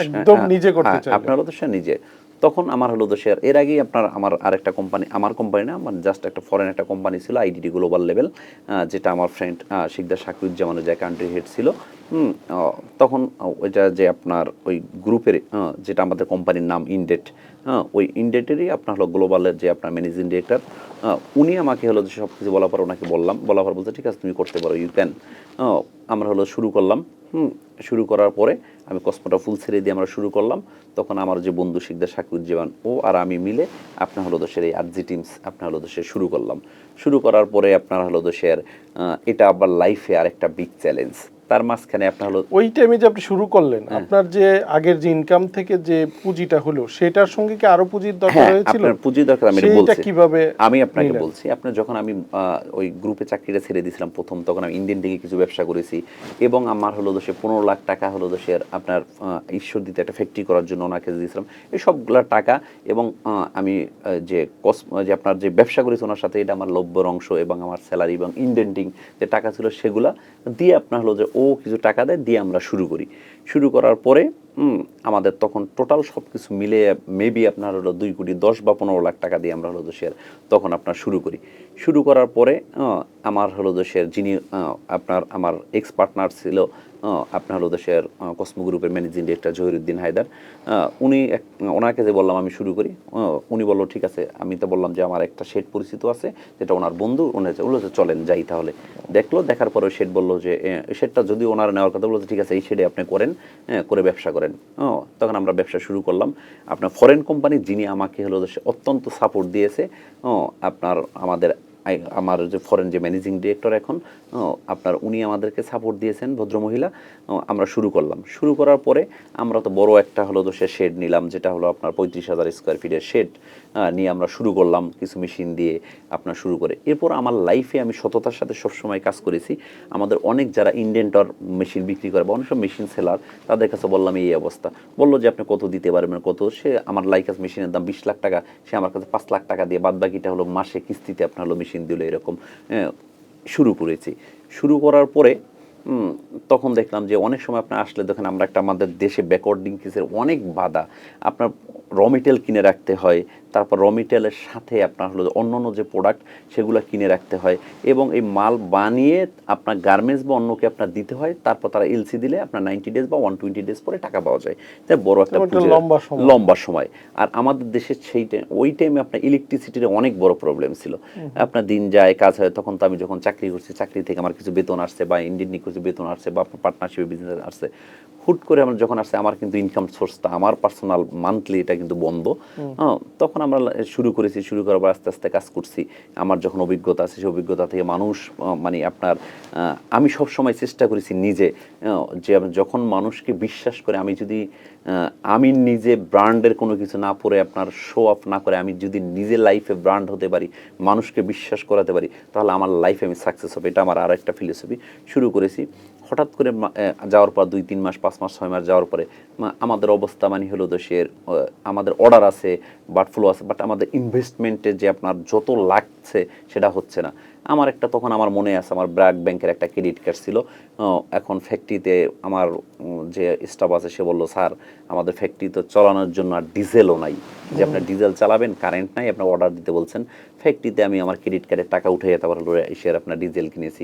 আপনার হলো সে নিজে। তখন আমার হলো শেয়ার এর আগেই আপনার আমার আরেকটা কোম্পানি, আমার কোম্পানি না, আমার জাস্ট একটা ফরেন একটা কোম্পানি ছিল আইডিডি গ্লোবাল লেভেল, যেটা আমার ফ্রেন্ড শিকদার শাকিউজ্জামানের যে কান্ট্রি হেড ছিল। তখন ওইটা যে আপনার ওই গ্রুপের যেটা আমাদের কোম্পানির নাম ইনডেট, ওই ইনডেটেরই আপনার হলো গ্লোবালের যে আপনার ম্যানেজিং ডিরেক্টর, উনি আমাকে হলো যে সব কিছু বলার পর ওনাকে বলার পর বলছে ঠিক আছে তুমি করতে পারো, ইউ ক্যান। আমরা হলো শুরু করলাম। শুরু করার পরে আমি কসমোটা ফুল ছেড়ে দিয়ে আমরা শুরু করলাম। তখন আমার যে বন্ধু শিকদার শাকিউজ্জামান ও আর আমি মিলে আপনার হলো দেশের এই আরজি টিমস আপনার হলো দেশে শুরু করলাম। শুরু করার পরে আপনার হলো দেশের এটা আবার লাইফে আরেকটা বিগ চ্যালেঞ্জ। তার মাঝখানে আপনার হলো
ওই টাইমে যে আপনি শুরু করলেন, আপনার যে আগের যে ইনকাম থেকে যে পুঁজিটা হলো সেটার সঙ্গে কি আরো পুঁজির দরকার হয়েছিল?
আপনার পুঁজির দরকার আমি বলছি,
কিভাবে
আমি আপনাকে বলছি। আপনার যখন আমি ওই গ্রুপে চাকরিটা ছেড়ে দিয়েছিলাম প্রথম, তখন আমি ইন্ডিয়ান থেকে কিছু ব্যবসা করেছি এবং আমার হলো দেশে 15 লাখ টাকা হলো দেশের আপনার ঈশ্বরদীতে একটা ফ্যাক্টরি করার জন্য ওনাকে দিয়েছিলাম এই সবগুলা টাকা। এবং আমি যে আপনার যে ব্যবসা করেছি ওনার সাথে, এটা আমার লভ্যর অংশ এবং আমার স্যালারি এবং ইনডেন্টিং যে টাকা ছিল সেগুলা দিয়ে আপনার হলো যে ও কিছু টাকা দেয় দিয়ে আমরা শুরু করি। শুরু করার পরে আমাদের তখন টোটাল সব কিছু মিলে মেবি আপনার হলো 2 কোটি 10 বা 15 লাখ টাকা দিয়ে আমরা হলো শেয়ার তখন আপনার শুরু করি। শুরু করার পরে আমার হলো শেয়ার যিনি আপনার আমার এক্স পার্টনার ছিল আপনার হলো দেশের কসমো গ্রুপের ম্যানেজিং ডিরেক্টর জহিরুদ্দিন হায়দার, উনি ওনাকে যে বললাম আমি শুরু করি, উনি বললো ঠিক আছে। আমি তো বললাম যে আমার একটা শেড পরিচিত আছে যেটা ওনার বন্ধু, বললো যে চলেন যাই তাহলে। দেখলো, দেখার পরে শেড বললো যে শেডটা যদি ওনার নেওয়ার কথা, বললো ঠিক আছে এই শেডে আপনি করেন, করে ব্যবসা করেন। তখন আমরা ব্যবসা শুরু করলাম। আপনার ফরেন কোম্পানি যিনি আমাকে হলো অত্যন্ত সাপোর্ট দিয়েছে, আপনার আমাদের আমার যে ফরেন যে ম্যানেজিং ডিরেক্টর এখন আপনার উনি আমাদেরকে সাপোর্ট দিয়েছেন, ভদ্রমহিলা। আমরা শুরু করলাম। শুরু করার পরে আমরা তো বড় একটা হলো তো সে শেড নিলাম, যেটা হলো আপনার 35,000 স্কোয়ার ফিটের শেড নিয়ে আমরা শুরু করলাম কিছু মেশিন দিয়ে আপনার শুরু করে। এরপর আমার লাইফে আমি সততার সাথে সবসময় কাজ করেছি। আমাদের অনেক যারা ইন্ডেন্টর মেশিন বিক্রি করে বা অনেক সব মেশিন সেলার, তাদের কাছে বললাম এই অবস্থা, বললো যে আপনি কত দিতে পারবেন, কত। সে আমার লাইকাস মেশিনের দাম 20 লাখ টাকা, সে আমার কাছে 5 লাখ টাকা দিয়ে বাদ বাকিটা হলো মাসে কিস্তিতে আপনার হলো মেশিন দিল। এরকম শুরু করেছি। শুরু করার পরে তখন দেখলাম যে অনেক সময় আপনার আসলে দেখেন আমরা একটা আমাদের দেশে ব্যাকওয়ার্ডিং কেসের অনেক বাধা। আপনার র মেটেরিয়াল কিনে রাখতে হয়, তারপর র মেটেরিয়ালের সাথে আপনার হলো অন্য অন্য যে প্রোডাক্ট সেগুলো কিনে রাখতে হয়, এবং এই মাল বানিয়ে আপনার গার্মেন্টস বা অন্যকে আপনার দিতে হয়। তারপর তারা এলসি দিলে আপনার 90 ডেজ বা 120 ডেজ পরে টাকা পাওয়া যায়। তাই বড় একটা লম্বা সময়। আর আমাদের দেশে সেই ওই টাইমে আপনার ইলেকট্রিসিটির অনেক বড় প্রবলেম ছিল। আপনার দিন যায়, কাজ হয়। তখন তো আমি যখন চাকরি করছি, চাকরি থেকে আমার কিছু বেতন আসছে বা ইন্ডিয়ান কিছু বেতন আসছে বা পার্টনারশিপে বিজনেস আসছে, হুট করে আমার যখন আসছে আমার কিন্তু ইনকাম সোর্সটা আমার পার্সোনাল মান্থলি এটা কিন্তু বন্ধ। তখন আমরা শুরু করেছি। শুরু করার পর আস্তে আস্তে কাজ করছি। আমার যখন অভিজ্ঞতা আছে সেই অভিজ্ঞতা থেকে মানুষ মানে আপনার আমি সব সময় চেষ্টা করেছি নিজে যে যখন মানুষকে বিশ্বাস করে আমি যদি আমি নিজে ব্র্যান্ডের কোনো কিছু না পরে আপনার শো অফ না করে আমি যদি নিজে লাইফে ব্র্যান্ড হতে পারি, মানুষকে বিশ্বাস করাতে পারি, তাহলে আমার লাইফে আমি সাকসেস হবে। এটা আমার আর একটা ফিলোসফি। শুরু করেছি। হঠাৎ করে যাওয়ার পর 2-3 মাস 5 মাস 6 মাস যাওয়ার পরে আমাদের অবস্থা মানে হলো দেশের আমাদের অর্ডার আছে, বাট ফ্লো আছে, বাট আমাদের ইনভেস্টমেন্টে যে আপনার যত লাগছে সেটা হচ্ছে না। আমার একটা তখন আমার মনে আছে আমার ব্র্যাক ব্যাংকের একটা ক্রেডিট কার্ড ছিল। এখন ফ্যাক্টরিতে আমার যে স্টাফ আছে সে বললো, স্যার আমাদের ফ্যাক্টরি তো চালানোর জন্য আর ডিজেলও নাই, যে আপনার ডিজেল চালাবেন, কারেন্ট নাই, আপনার অর্ডার দিতে বলছেন। ফ্যাক্টরিতে আমি আমার ক্রেডিট কার্ডের টাকা উঠে তারপর হলো এসে আপনার ডিজেল কিনেছি।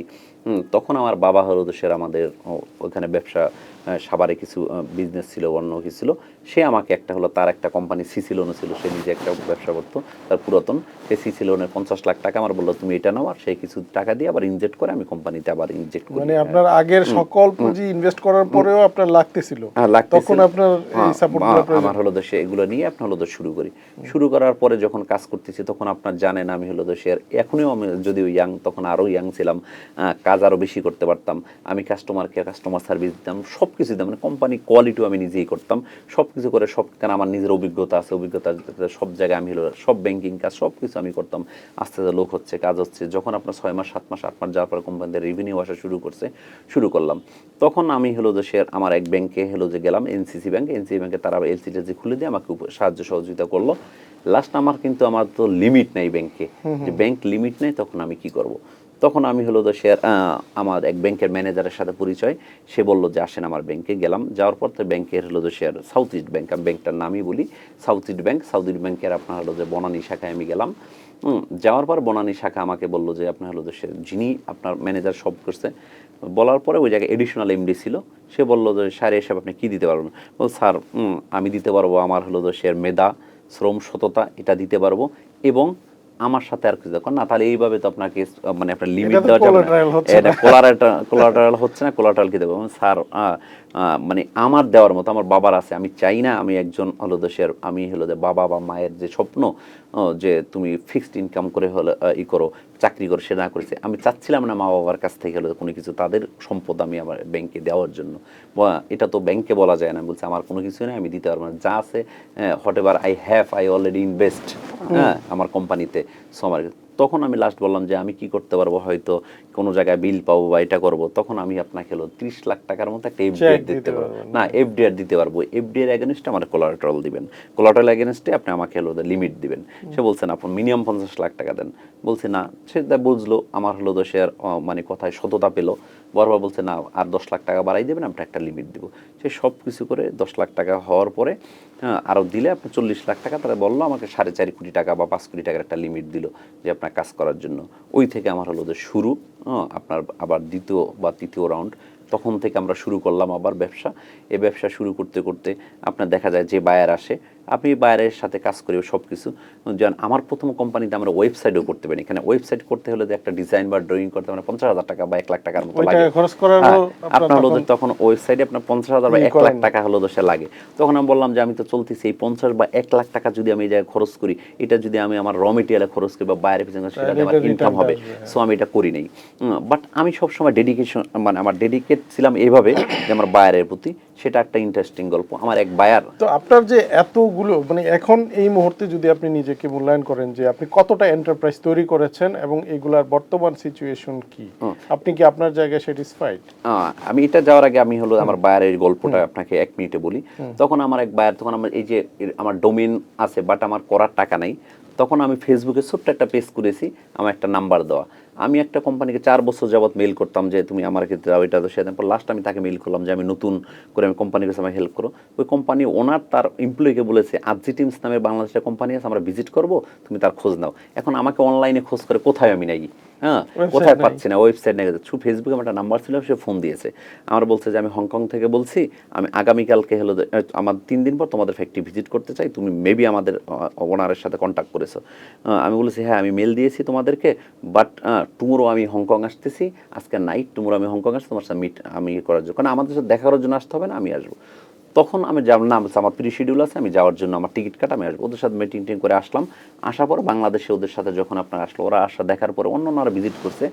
তখন আমার বাবা হলো দেশের আমাদের ওখানে ব্যবসা সাভারে কিছু বিজনেস ছিল, অন্য কিছু ছিল। সে আমাকে একটা হলো তার একটা কোম্পানি সিসি লোনও ছিল, সে নিজে একটা ব্যবসা করতো তার পুরাতন। সে সিসি লোনের 50 লাখ টাকা আমার বললো তুমি এটা নাও, আর সেই কিছু টাকা দিয়ে আবার ইনজেক্ট করে আমি কোম্পানিতে আবার ইনজেক্ট করি।
মানে আপনার আগের সকল পুঁজি ইনভেস্ট করার পরেও আপনার লাগতেছিল, তখন আপনার এই সাপোর্টগুলো প্রয়োজন।
আমার হলো দেশে এগুলো নিয়ে আপনার হলো শুরু করি। শুরু করার পরে যখন কাজ করতেছি তখন আপনার জানেন আমি হলো দেশের এখনও আমি যদিও ইয়াং, তখন আরও ইয়াং ছিলাম, কাজ আরও বেশি করতে পারতাম। আমি কাস্টমারকে কাস্টমার সার্ভিস দিতাম, সব কিছু দিতাম, মানে কোম্পানি কোয়ালিটিও আমি নিজেই করতাম, সব কিছু করে সব। কারণ আমার নিজের অভিজ্ঞতা আছে, অভিজ্ঞতা সব জায়গায় আমি হলো সব ব্যাংকিং কাজ সব কিছু আমি করতাম। আস্তে আস্তে লোক হচ্ছে, কাজ হচ্ছে। যখন আপনার 6 মাস 7 মাস 8 মাস যাওয়ার পর কোম্পানিতে রেভিনিউ আসা শুরু করলাম, তখন আমি হলো যে শেয়ার আমার এক ব্যাংকে হলো যে গেলাম, এনসিসি ব্যাংকে। তারা এলসিটা যে খুলে দিয়ে আমাকে সাহায্য সহযোগিতা করলো। লাস্ট আমার কিন্তু আমার তো লিমিট নেই ব্যাংকে, যে ব্যাংক লিমিট নেই, তখন আমি কি করব। তখন আমি হলো তো শেয়ার আমার এক ব্যাংকের ম্যানেজারের সাথে পরিচয়, সে বললো যে আসেন আমার ব্যাংকে। গেলাম, যাওয়ার পর তো ব্যাংকের হলো যে শেয়ার সাউথ ইস্ট ব্যাংক, আমি ব্যাংকটার নামই বলি সাউথ ইস্ট ব্যাংকের আপনার হলো যে বনানী শাখায় আমি গেলাম। যাওয়ার পর বনানী শাখা আমাকে বললো যে আপনার হলো যে যিনি আপনার ম্যানেজার সব করছে, বলার পরে ওই জায়গায় এডিশনাল এমডি ছিল, সে বললো যে স্যার এসব আপনি কী দিতে পারবেন। বল স্যার আমি দিতে পারবো আমার হলো যে শেয়ার মেধা, শ্রম, সততা, এটা দিতে পারবো, এবং আমার সাথে আর কিছু দেখো না। তাহলে এইভাবে তো আপনাকে মানে আপনার লিমিট দেওয়া যাবে না, এটা কোলাটারাল হচ্ছে না, কোলাটারাল কি দেবো স্যার। মানে আমার দেওয়ার মতো আমার বাবার আছে, আমি চাই না আমি একজন হলো দেশের আমি হলো যে বাবা বা মায়ের যে স্বপ্ন যে তুমি ফিক্সড ইনকাম করে হলো করো, চাকরি করে, সে না করেছে। আমি চাচ্ছিলাম না মা বাবার কাছ থেকে হলো কোনো কিছু তাদের সম্পদ আমি আমার ব্যাংকে দেওয়ার জন্য। এটা তো ব্যাংকে বলা যায় না, বলছে আমার কোনো কিছু নেই, আমি দিতে পারবো না, যা আছে what ever I already invest আমার কোম্পানিতে। সো আমার তখন আমি লাস্ট বললাম যে আমি কি করতে পারবো, হয়তো কোনো জায়গায় বিল পাবো বা এটা করবো। তখন আমি আপনাকে হলো 30 লাখ টাকার মতো একটা এফডিআর দিতে পারবো না, এফডিআর দিতে পারবো। এফডিআর এগেনস্টে আমার কোলাটারাল দিবেন, কোলাটারাল এগেনস্টে আপনি আমাকে হলো লিমিট দিবেন। সে বলছেন আপনি মিনিমাম 50 লাখ টাকা দেন। বলছে না, সে বুঝলো আমার হলো তো সে মানে কথায় সততা পেলো। বারবার বলছে না আর 10 লাখ টাকা বাড়াই দেবেন, আমরা একটা লিমিট দিব। সে সব কিছু করে 10 লাখ টাকা হওয়ার পরে আরও দিলে আপনি 40 লাখ টাকা, তারা বললো আমাকে 4.5 কোটি টাকা বা 5 কোটি টাকার একটা লিমিট দিল যে আপনার কাজ করার জন্য। ওই থেকে আমার হলো যে শুরু আপনার আবার দ্বিতীয় বা তৃতীয় রাউন্ড। তখন থেকে আমরা শুরু করলাম আবার ব্যবসা। এই ব্যবসা শুরু করতে করতে আপনার দেখা যায় যে বায়ার আসে আপনি বাইরের সাথে কাজ করি সব কিছু। যেমন আমার প্রথম কোম্পানিতে আমরা ওয়েবসাইটও করতে পারি, এখানে ওয়েবসাইট করতে হলে যে একটা ডিজাইন বা ড্রয়িং করতে মানে 50,000 টাকা বা 1 লাখ টাকার মতো
ওই
লাগে।
টাকা খরচ করারও
হ্যাঁ,
আপনার
আপনার হলো
তখন
যে তখন ওয়েবসাইটে আপনার 50,000 বা
ই
1
করেন
লাখ
না।
টাকা হলো সে লাগে। তখন আমি বললাম যে আমি তো চলতেছি এই 50 বা 1 লাখ টাকা যদি আমি এই জায়গায় খরচ করি, এটা যদি আমি আমার র মেটেরিয়ালে খরচ করি বা বাইরে পিছনে সেটা
তাহলে
আমার
এটা
ইনকাম
রিটার্নটা
হবে,
আসবে, হ্যাঁ।
সো আমি এটা করি নাই। বাট আমি সবসময় ডেডিকেশন মানে আমার ডেডিকেট ছিলাম এইভাবে যে আমার বায়ারের প্রতি, সেটা একটা ইন্টারেস্টিং গল্প। আমার এক বায়ার,
তো আপনার যে এতগুলো মানে এখন এই মুহূর্তে যদি আপনি নিজেকে মূল্যায়ন করেন যে আপনি কতটা এন্টারপ্রাইজ তৈরি করেছেন এবং এগুলার বর্তমান সিচুয়েশন কি, আপনি কি আপনার জায়গায় স্যাটিসফাইড?
আমি এটা যাওয়ার আগে আমি হলো আমার বায়ারের গল্পটা আপনাকে 1 মিনিটে বলি। তখন আমার এক বায়ার, তখন আমার এই যে আমার ডোমেইন আছে বাট আমার করার টাকা নাই, তখন আমি ফেসবুকে ছোট্ট একটা পেজ করেছি, আমার একটা নাম্বার দেওয়া। আমি একটা কোম্পানিকে 4 বছর যাবত মেইল করতাম যে তুমি আমার ক্ষেত্রে দাও, এটা তো সেদিন পর লাস্ট আমি তাকে মেইল করলাম যে আমি নতুন করে আমি কোম্পানির কাছে আমাকে হেল্প করো। ওই কোম্পানি ওনার তার এমপ্লয়িকে বলেছে আজি টিমস নামে বাংলাদেশের কোম্পানি আছে, আমরা ভিজিট করব, তুমি তার খোঁজ নাও। এখন আমাকে অনলাইনে খোঁজ করে কোথায় আমি নাই, হ্যাঁ কোথায়
নাই।
পাচ্ছি না, ওয়েবসাইট নেই, থ্রু ফেসবুকে আমার একটা নাম্বার ছিল, সে ফোন দিয়েছে। আমার বলছে যে আমি হংকং থেকে বলছি, আমি আগামীকালকে হলো আমার 3 দিন পর তোমাদের ফ্যাক্টরি ভিজিট করতে চাই, তুমি মেবি আমাদের ওনারের সাথে কন্ট্যাক্ট করেছো। আমি বলেছি হ্যাঁ আমি মেল দিয়েছি তোমাদেরকে, বাট টুমোরো আমি হংকং আসতেছি, আজকে নাইট টুমোরো আমি হংকং আসছি তোমার সাথে মিট আমি করার জন্য, কারণ আমাদের সাথে দেখা করার জন্য আসতে হবে না, আমি আসবো। তখন আমি যাব না, আমার প্রি শিডিউল আছে, আমি যাওয়ার জন্য আমার টিকিট কাটা, আমি আসবো। ওদের সাথে মিটিং টিং করে আসলাম। আসার পর বাংলাদেশে ওদের সাথে যখন আপনার আসলো, ওরা আসা দেখার পরে অন্যরা ভিজিট করছে,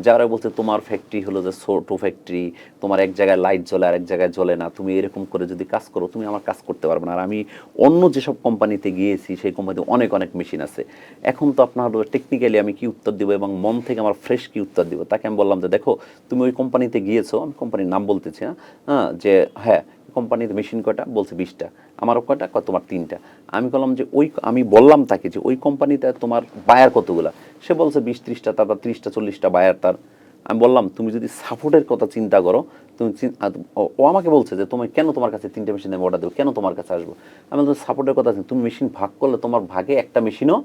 যারা বলছে তোমার ফ্যাক্টরি হলো যে ছোট ফ্যাক্টরি, তোমার এক জায়গায় লাইট জ্বলে আর এক জায়গায় জ্বলে না, তুমি এরকম করে যদি কাজ করো তুমি আমার কাজ করতে পারবে না। আর আমি অন্য যেসব কোম্পানিতে গিয়েছি সেই কোম্পানিতে অনেক অনেক মেশিন আছে, এখন তো আপনার টেকনিক্যালি আমি কি উত্তর দিব এবং মন থেকে আমার ফ্রেশ কি উত্তর দিব। তাকে আমি বললাম যে দেখো তুমি ওই কোম্পানিতে গিয়েছো, আমি কোম্পানির নাম বলতেছি না, যে হ্যাঁ কোম্পানিতে মেশিন কয়টা, বলছে 20টা। আমারও কয়টা, তোমার 3টা। আমি বললাম যে আমি বললাম তাকে যে ওই কোম্পানিতে তোমার বায়ার কতগুলা, সে বলছে 20-30টা, তারপর 30টা 40টা বায়ার তার। আমি বললাম তুমি যদি সাপোর্টের কথা চিন্তা করো, তুমি ও আমাকে বলছে যে তুমি কেন তোমার কাছে 3টে মেশিন আমি অর্ডার দেবো, কেন তোমার কাছে আসবো। আমি বললাম সাপোর্টের কথা, তুমি মেশিন ভাগ করলে তোমার ভাগে একটা মেশিনও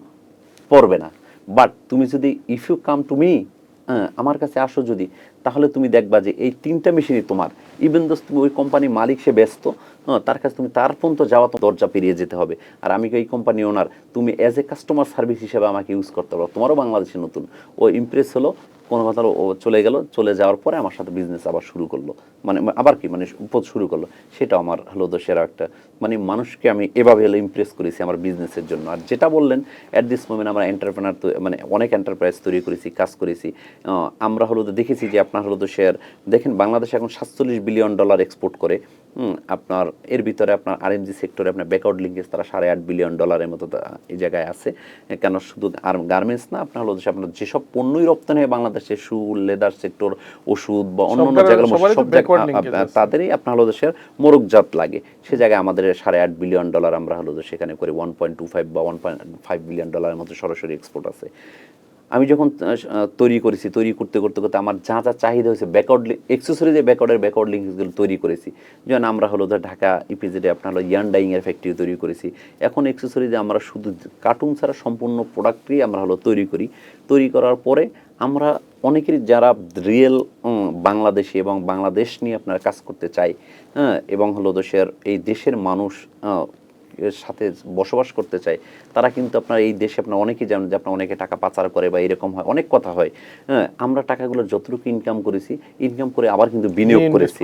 পড়বে না, বাট তুমি যদি if you come to me, আমার কাছে আসো যদি, তাহলে তুমি দেখবা যে এই 3টা মেশিনই তোমার। ইভেন দোস তুমি ওই কোম্পানির মালিক সে ব্যস্ত, তার কাছে তুমি তার পর্যন্ত যাওয়া তো দরজা পেরিয়ে যেতে হবে, আর আমি এই কোম্পানি ওনার, তুমি অ্যাজ এ কাস্টমার সার্ভিস হিসেবে আমাকে ইউজ করতে পারো। তোমারও বাংলাদেশে নতুন, ও ইমপ্রেস হলো, কোনো কথা ও চলে গেল, চলে যাওয়ার পরে আমার সাথে বিজনেস আবার শুরু করলো, মানে আবার কি মানে শুরু করলো। সেটা আমার হলো সেরা একটা, মানে মানুষকে আমি এভাবে হলো ইমপ্রেস করেছি আমার বিজনেসের জন্য। আর যেটা বললেন অ্যাট দিস মোমেন্ট আমরা এন্টারপ্রেনার মানে অনেক এন্টারপ্রাইজ তৈরি করেছি, কাজ করেছি। আমরা হলো দেখেছি যে আপনার হলো শেয়ার দেখেন বাংলাদেশ এখন $47 বিলিয়ন এক্সপোর্ট করে। আপনার এর ভিতরে আপনার আরএমজি সেক্টরে আপনার ব্যাকওয়ার্ড লিঙ্কেজ তারা $8.5 বিলিয়ন মতো এই জায়গায় আছে। কেন শুধু আর গার্মেন্টস না, আপনার হলো আপনার যেসব পণ্যই রপ্তানি হয় বাংলাদেশে, শু, লেদার সেক্টর, ওষুধ বা অন্য জায়গায় সব জায়গায় তাদেরই আপনার হলো দেশের মোরকজাত লাগে, সে জায়গায় আমাদের $8.5 বিলিয়ন আমরা হলো সেখানে করে 1.25 বা 1.5 বিলিয়ন মতো সরাসরি এক্সপোর্ট আছে। আমি যখন তৈরি করেছি, তৈরি করতে করতে করতে আমার যা যা চাহিদা হয়েছে, ব্যাকওয়ার্ড এক্সেসরিজে ব্যাকওয়ার্ড লিঙ্কসগুলো তৈরি করেছি। যেমন আমরা হলো ঢাকা ইপিজেডে আপনার হলো ইয়ান ডাইংয়ের ফ্যাক্টরি তৈরি করেছি। এখন এক্সেসরিজে আমরা শুধু কার্টুন ছাড়া সম্পূর্ণ প্রোডাক্টই আমরা হলো তৈরি করি। তৈরি করার পরে আমরা অনেকেরই যারা রিয়েল বাংলাদেশি এবং বাংলাদেশ নিয়ে আপনারা কাজ করতে চাই, এবং হলো এই দেশের মানুষ এর সাথে বসবাস করতে চায়, তারা কিন্তু আপনার এই দেশে আপনার অনেকেই জানেন যে আপনার অনেকে টাকা পাচার করে বা এরকম হয়, অনেক কথা হয়। আমরা টাকাগুলো যতটুকু ইনকাম করেছি, ইনকাম করে আবার কিন্তু বিনিয়োগ করেছি।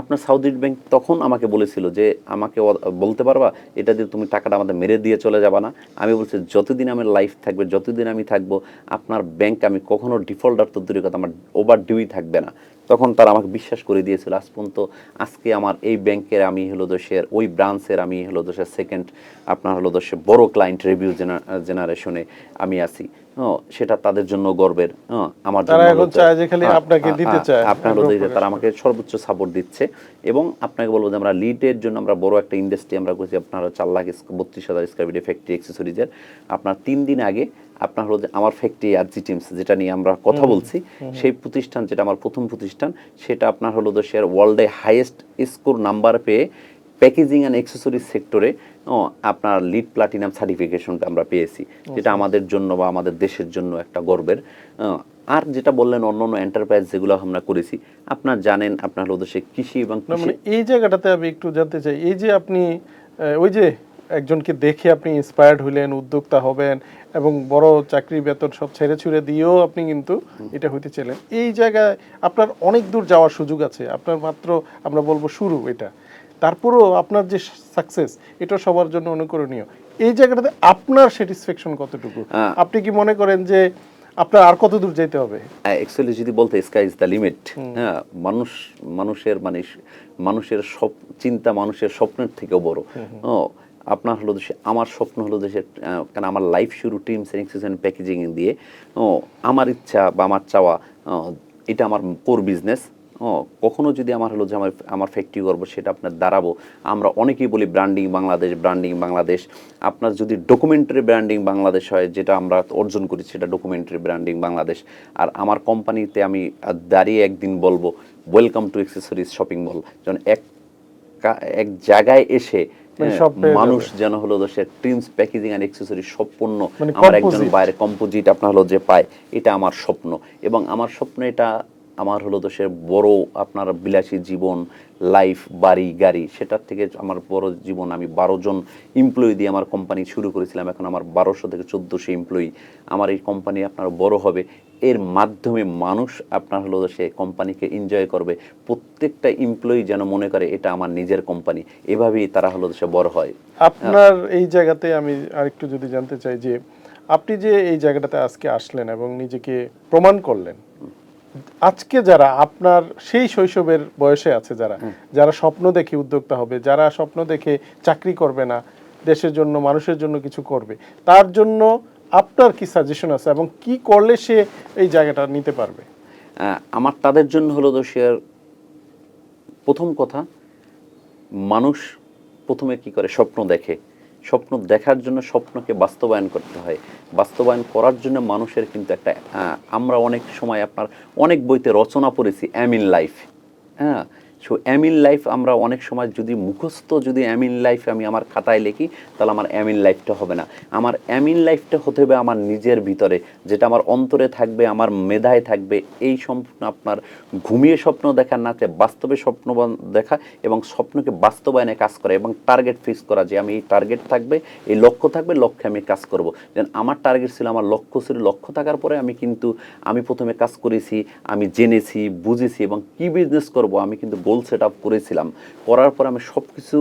আপনার সাউথ ইস্ট ব্যাংক তখন আমাকে বলেছিল যে আমাকে বলতে পারবা এটা দিয়ে তুমি টাকাটা আমাদের মেরে দিয়ে চলে যাবা না। আমি বলছি যতদিন আমার লাইফ থাকবে, যতদিন আমি থাকবো, আপনার ব্যাংক আমি কখনো ডিফল্টার তো দূরের কথা আমার ওভার ডিউই থাকবে না। তখন তারা আমাকে বিশ্বাস করে দিয়েছিল। আজ পর্যন্ত আজকে আমার এই ব্যাংকের আমি হলো ওই ব্রাঞ্চের আমি হলো সেকেন্ড আপনার হলো বড় ক্লায়েন্ট রিভিউ জেনারেশনে আমি আছি। সেটা তাদের জন্য গর্বের। আমার জন্য
এখন চায় যে খালি আপনাকে দিতে চায়,
আপনার তারা আমাকে সর্বোচ্চ সাপোর্ট দিচ্ছে। এবং আপনাকে বলবো যে আমরা লিডের জন্য আমরা বড় একটা ইন্ডাস্ট্রি আমরা করছি, আপনার 4,32,000 স্কয়ার ফিটের ফ্যাক্টরি এক্সেসরিজের। আপনার 3 দিন আগে আপনার হলো আমার ফ্যাক্টরি আরজি টিমস যেটা নিয়ে আমরা কথা বলছি, সেই প্রতিষ্ঠান যেটা আমার প্রথম প্রতিষ্ঠান, সেটা আপনার হলো ওয়ার্ল্ডে হাইয়েস্ট স্কোর নাম্বার পেয়ে প্যাকেজিং অ্যান্ড অ্যাক্সেসরিজ সেক্টরে আপনার লিড প্লাটিনাম সার্টিফিকেশনটা আমরা পেয়েছি, যেটা আমাদের জন্য বা আমাদের দেশের জন্য একটা গর্বের। আর যেটা বললেন অন্য অন্য এন্টারপ্রাইজ যেগুলো আমরা করেছি, আপনার জানেন আপনার হলো কৃষি এবং
মানে এই জায়গাটাতে আমি একটু জানতে চাই, এই যে আপনি ওই যে একজনকে দেখে আপনি ইন্সপায়ার্ড হইলেন, উদ্যোক্তা হবেন এবং বড় চাকরি বেতন সব ছেড়ে ছুড়ে দিয়েও আপনি কিন্তু এটা হইতে চাইলেন। এই জায়গায় আপনার অনেক দূর যাওয়ার সুযোগ আছে, আপনার মাত্র আমরা বলবো শুরু এটা। তারপরেও আপনার যে সাকসেস এটা সবার জন্য অনুকরণীয়। এই জায়গাটাতে আপনার স্যাটিসফ্যাকশন কতটুকু? আপনি কি মনে করেন যে আপনার আর কত দূর যেতে হবে?
অ্যাকচুয়ালি যদি বলতে স্কাই ইজ দ্য লিমিট, হ্যাঁ, মানুষের সব চিন্তা মানুষের স্বপ্নের থেকেও বড়। আপনার হলো দেশে, আমার স্বপ্ন হলো দেশের, কারণ আমার লাইফ শুরু টিমস এন্ড এক্সিকিউশন প্যাকেজিং দিয়ে। আমার ইচ্ছা বা আমার চাওয়া, এটা আমার কোর বিজনেস। কখনো যদি আমার হলো যে আমার ফ্যাক্টরি করবো, সেটা আপনার দাঁড়াবো। আমরা অনেকেই বলি ব্র্যান্ডিং বাংলাদেশ। আপনার যদি ডকুমেন্টারি ব্র্যান্ডিং বাংলাদেশ হয়, যেটা আমরা অর্জন করি, সেটা ডকুমেন্টারি ব্র্যান্ডিং বাংলাদেশ। আর আমার কোম্পানিতে আমি দাঁড়িয়ে একদিন বলবো welcome to accessories shopping mall, যেন এক জায়গায় এসে মানুষ যেন হলো দেশের ট্রিমস প্যাকেজিং আর অ্যাক্সেসরিজ সম্পূর্ণ আমার একজন বাইরে কম্পোজিট আপনার হলো যে পায়। এটা আমার স্বপ্ন, এবং আমার স্বপ্ন এটা আমার হলো দেশের বড় আপনার বিলাসী জীবন, লাইফ, বাড়ি গাড়ি, সেটার থেকে আমার বড় জীবন। আমি 12 জন এমপ্লয়ি দিয়ে আমার কোম্পানি শুরু করেছিলাম, এখন আমার 1200 থেকে 1400 এমপ্লয়ি। আমার এই কোম্পানি আপনার বড় হবে, এর মাধ্যমে মানুষ আপনার হলো সে কোম্পানিকে এনজয় করবে। প্রত্যেকটা এমপ্লয়ি যেন মনে করে এটা আমার নিজের কোম্পানি, এভাবেই তারা হলো সে বড় হয়।
আপনার এই জায়গাতে আমি আরেকটু যদি জানতে চাই যে আপনি যে এই জায়গাটাতে আজকে আসলেন এবং নিজেকে প্রমাণ করলেন, আজকে যারা আপনার সেই শৈশবের বয়সে আছে, যারা স্বপ্ন দেখে উদ্যোক্তা হবে, যারা স্বপ্ন দেখে চাকরি করবে না, দেশের জন্য মানুষের জন্য কিছু করবে, তার জন্য আপনার কি সাজেশন আছে এবং কি করলে সে এই জায়গাটা নিতে পারবে?
আমার তাদের জন্য হলো দোষের প্রথম কথা, মানুষ প্রথমে কি করে স্বপ্ন দেখে। স্বপ্ন দেখার জন্য স্বপ্নকে বাস্তবায়ন করতে হয়। বাস্তবায়ন করার জন্য মানুষের কিন্তু একটা, আমরা অনেক সময় আপনার অনেক বইতে রচনা পড়েছি এম ইন লাইফ। হ্যাঁ, সো এম ইন লাইফ আমরা অনেক সময় যদি মুখস্থ যদি এম ইন লাইফ আমি আমার খাতায় লিখি, তাহলে আমার এম ইন লাইফটা হবে না। আমার এম ইন লাইফটা হতে হবে আমার নিজের ভিতরে, যেটা আমার অন্তরে থাকবে, আমার মেধায় থাকবে। এই সম্পূর্ণ আপনার ঘুমিয়ে স্বপ্ন দেখার নাতে বাস্তবে স্বপ্ন দেখা এবং স্বপ্নকে বাস্তবায়নে কাজ করা এবং টার্গেট ফিক্স করা, যে আমি এই টার্গেট থাকবে, এই লক্ষ্য থাকবে, লক্ষ্যে আমি কাজ করব। যেন আমার টার্গেট ছিল, আমার লক্ষ্য ছিল, লক্ষ্য থাকার পরে আমি প্রথমে কাজ করেছি, আমি জেনেছি, বুঝেছি এবং কি বিজনেস করব আমি কিন্তু গোল সেট আপ করেছিলাম। করার পর আমি সব কিছু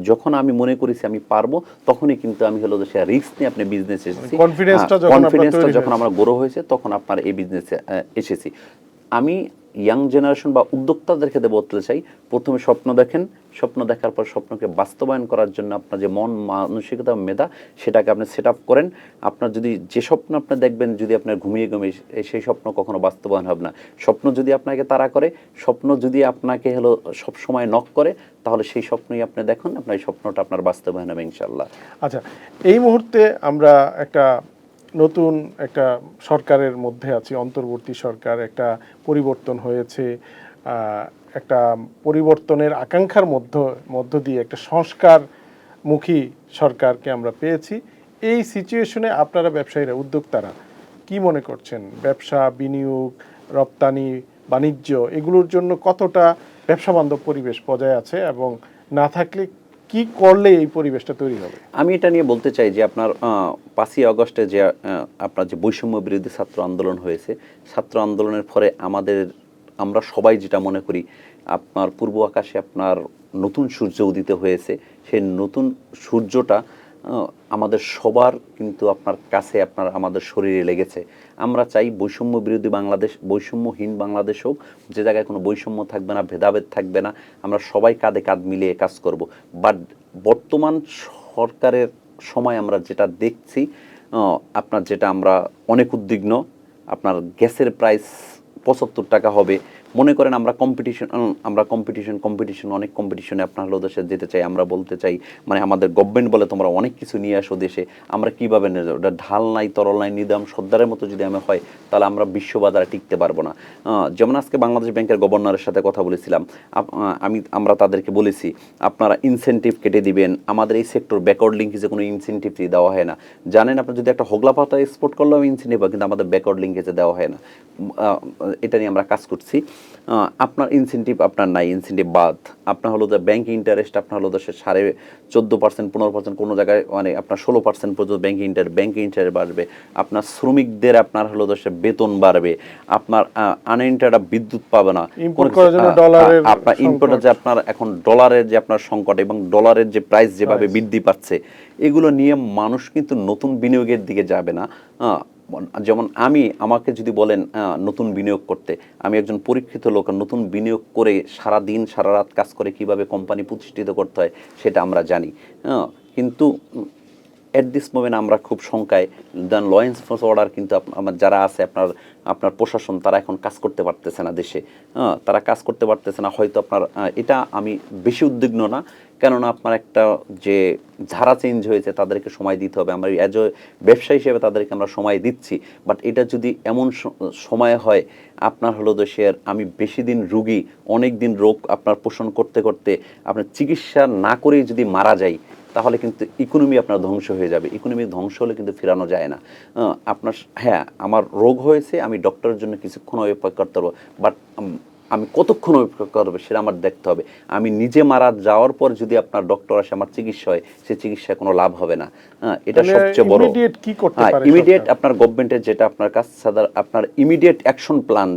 যখন আমি মনে করেছি আমি পারবো, তখনই কিন্তু আমি হলো সে রিস্ক নিয়ে আপনি বিজনেস এসেছি। কনফিডেন্সটা যখন আমার গ্রো হয়েছে, তখন আপনার এই বিজনেসে এসেছি। আমি ইয়াং জেনারেশন বা উদ্যোক্তাদের ক্ষেত্রে বলতে চাই, প্রথমে স্বপ্ন দেখেন, স্বপ্ন দেখার পর স্বপ্নকে বাস্তবায়ন করার জন্য আপনার যে মন মানসিকতা মেধা, সেটাকে আপনি সেট আপ করেন। আপনার যদি যে স্বপ্ন আপনি দেখবেন, যদি আপনার ঘুমিয়ে সেই স্বপ্ন কখনো বাস্তবায়ন হবে না। স্বপ্ন যদি আপনাকে তাড়া করে, স্বপ্ন যদি আপনাকে হলো সব সময় নক করে, তাহলে সেই স্বপ্নই আপনি দেখুন, আপনার এই স্বপ্নটা আপনার বাস্তবায়ন হবে ইনশাল্লাহ।
আচ্ছা, এই মুহূর্তে আমরা নতুন একটা সরকারের মধ্যে আছি, অন্তর্বর্তী সরকার, একটা পরিবর্তন হয়েছে, একটা পরিবর্তনের আকাঙ্ক্ষার মধ্য দিয়ে একটা সংস্কারমুখী সরকারকে আমরা পেয়েছি। এই সিচুয়েশনে আপনারা ব্যবসায়ীরা, উদ্যোক্তারা কি মনে করছেন? ব্যবসা, বিনিয়োগ, রপ্তানি, বাণিজ্য, এগুলোর জন্য কতটা ব্যবসা বান্ধব পরিবেশ বজায় আছে এবং না থাকলে কি করলে এই পরিবেশটা তৈরি হবে?
আমি এটা নিয়ে বলতে চাই যে আপনার 5ই আগস্টে যে আপনার যে বৈষম্য বিরোধী ছাত্র আন্দোলন হয়েছে, ছাত্র আন্দোলনের ফলে আমরা সবাই যেটা মনে করি, আপনার পূর্ব আকাশে আপনার নতুন সূর্য উদিত হয়েছে। সেই নতুন সূর্যটা আমাদের সবার কিন্তু আপনার কাছে আমাদের শরীরে লেগেছে। আমরা চাই বৈষম্য বিরোধী বাংলাদেশ, বৈষম্যহীন বাংলাদেশ হোক, যে জায়গায় কোনো বৈষম্য থাকবে না, ভেদাভেদ থাকবে না। আমরা সবাই কাঁধে কাঁধ মিলিয়ে কাজ করব। বাট বর্তমান সরকারের সময় আমরা যেটা দেখছি, আপনার যেটা আমরা অনেক উদ্বিগ্ন। আপনার গ্যাসের প্রাইস 75 টাকা হবে। মনে করেন আমরা কম্পিটিশন অনেক কম্পিটিশনে আপনার হলো দেশে যেতে চাই। আমরা বলতে চাই, মানে আমাদের গভর্নমেন্ট বলে তোমরা অনেক কিছু নিয়ে আসো দেশে, আমরা কীভাবে নিয়ে যাবো? ওটা ঢাল নাই, তরল নাই, নিদাম সর্দারের মতো যদি আমি হয়, তাহলে আমরা বিশ্ববাজারে টিকতে পারবো না। যেমন আজকে বাংলাদেশ ব্যাংকের গভর্নরের সাথে কথা বলেছিলাম, আমরা তাদেরকে বলেছি আপনারা ইনসেন্টিভ কেটে দিবেন। আমাদের এই সেক্টর ব্যাকওয়ার্ড লিঙ্কেজে কোনো ইনসেন্টিভ দেওয়া হয় না। জানেন, আপনার যদি একটা হোগলা পাতা এক্সপোর্ট করলেও ইনসেন্টিভ হয়, কিন্তু আমাদের ব্যাকওয়ার্ড লিঙ্কেজে দেওয়া হয় না। এটা নিয়ে আমরা কাজ করছি। আপনার ইনসেন্টিভ আপনার নাই, ইনসেন্টিভ বাদ। আপনার হলো যে ব্যাংক ইন্টারেস্ট আপনার হলো যে 14.5%, 15%, কোনো জায়গায় মানে আপনার 16% পর্যন্ত ব্যাংক ইন্টারেস্ট বাড়বে। আপনার শ্রমিকদের আপনার হলো যে বেতন বাড়বে। আপনার আনএন্টারড বিদ্যুৎ পাবে না।
ইম্পোর্ট করার জন্য ডলারের
আপনার ইম্পোর্টের যে আপনার এখন ডলারের যে আপনার সংকট এবং ডলারের যে প্রাইস যেভাবে বৃদ্ধি পাচ্ছে, এগুলো নিয়ে মানুষ কিন্তু নতুন বিনিয়োগের দিকে যাবে না। যেমন আমাকে যদি বলেন নতুন বিনিয়োগ করতে, আমি একজন পরীক্ষিত লোক, নতুন বিনিয়োগ করে সারা দিন সারা রাত কাজ করে কিভাবে কোম্পানি প্রতিষ্ঠিত করতে হয় সেটা আমরা জানি। কিন্তু এট দিস মোমেন্ট আমরা খুব শঙ্কায়, দেন ল এনফোর্সমেন্ট অর্ডার কিন্তু আমার যারা আছে আপনার প্রশাসন, তারা এখন কাজ করতে পারতেছে না দেশে। তারা কাজ করতে পারতেছে না। হয়তো আপনার এটা আমি বেশি উদ্বিগ্ন না, কেননা আপনার একটা যে ধারা চেঞ্জ হয়েছে তাদেরকে সময় দিতে হবে। আমরা অ্যাজ এ ব্যবসায়ী হিসেবে তাদেরকে আমরা সময় দিচ্ছি, বাট এটা যদি এমন সময় হয় আপনার হলো দেশের আমি বেশি দিন রুগী, অনেক দিন রোগ আপনার পোষণ করতে করতে আপনার চিকিৎসা না করেই যদি মারা যায়, তাহলে কিন্তু ইকোনমি আপনার ধ্বংস হয়ে যাবে। ইকোনমি ধ্বংস হলে কিন্তু ফেরানো যায় না। আপনার হ্যাঁ, আমার রোগ হয়েছে, আমি ডক্টরের জন্য কিছুক্ষণ অপেক্ষা করতে পারবো, বাট আমি কতক্ষণ অপেক্ষা করবো সেটা আমার দেখতে হবে। আমি নিজে মারা যাওয়ার পর যদি আপনার ডক্টর আসে আমার চিকিৎসা হয়, সে চিকিৎসায় কোনো লাভ হবে না। এটা সবচেয়ে বড়। ইমিডিয়েট আপনার গভর্নমেন্টের যেটা আপনার কাজ, আপনার ইমিডিয়েট অ্যাকশন প্ল্যান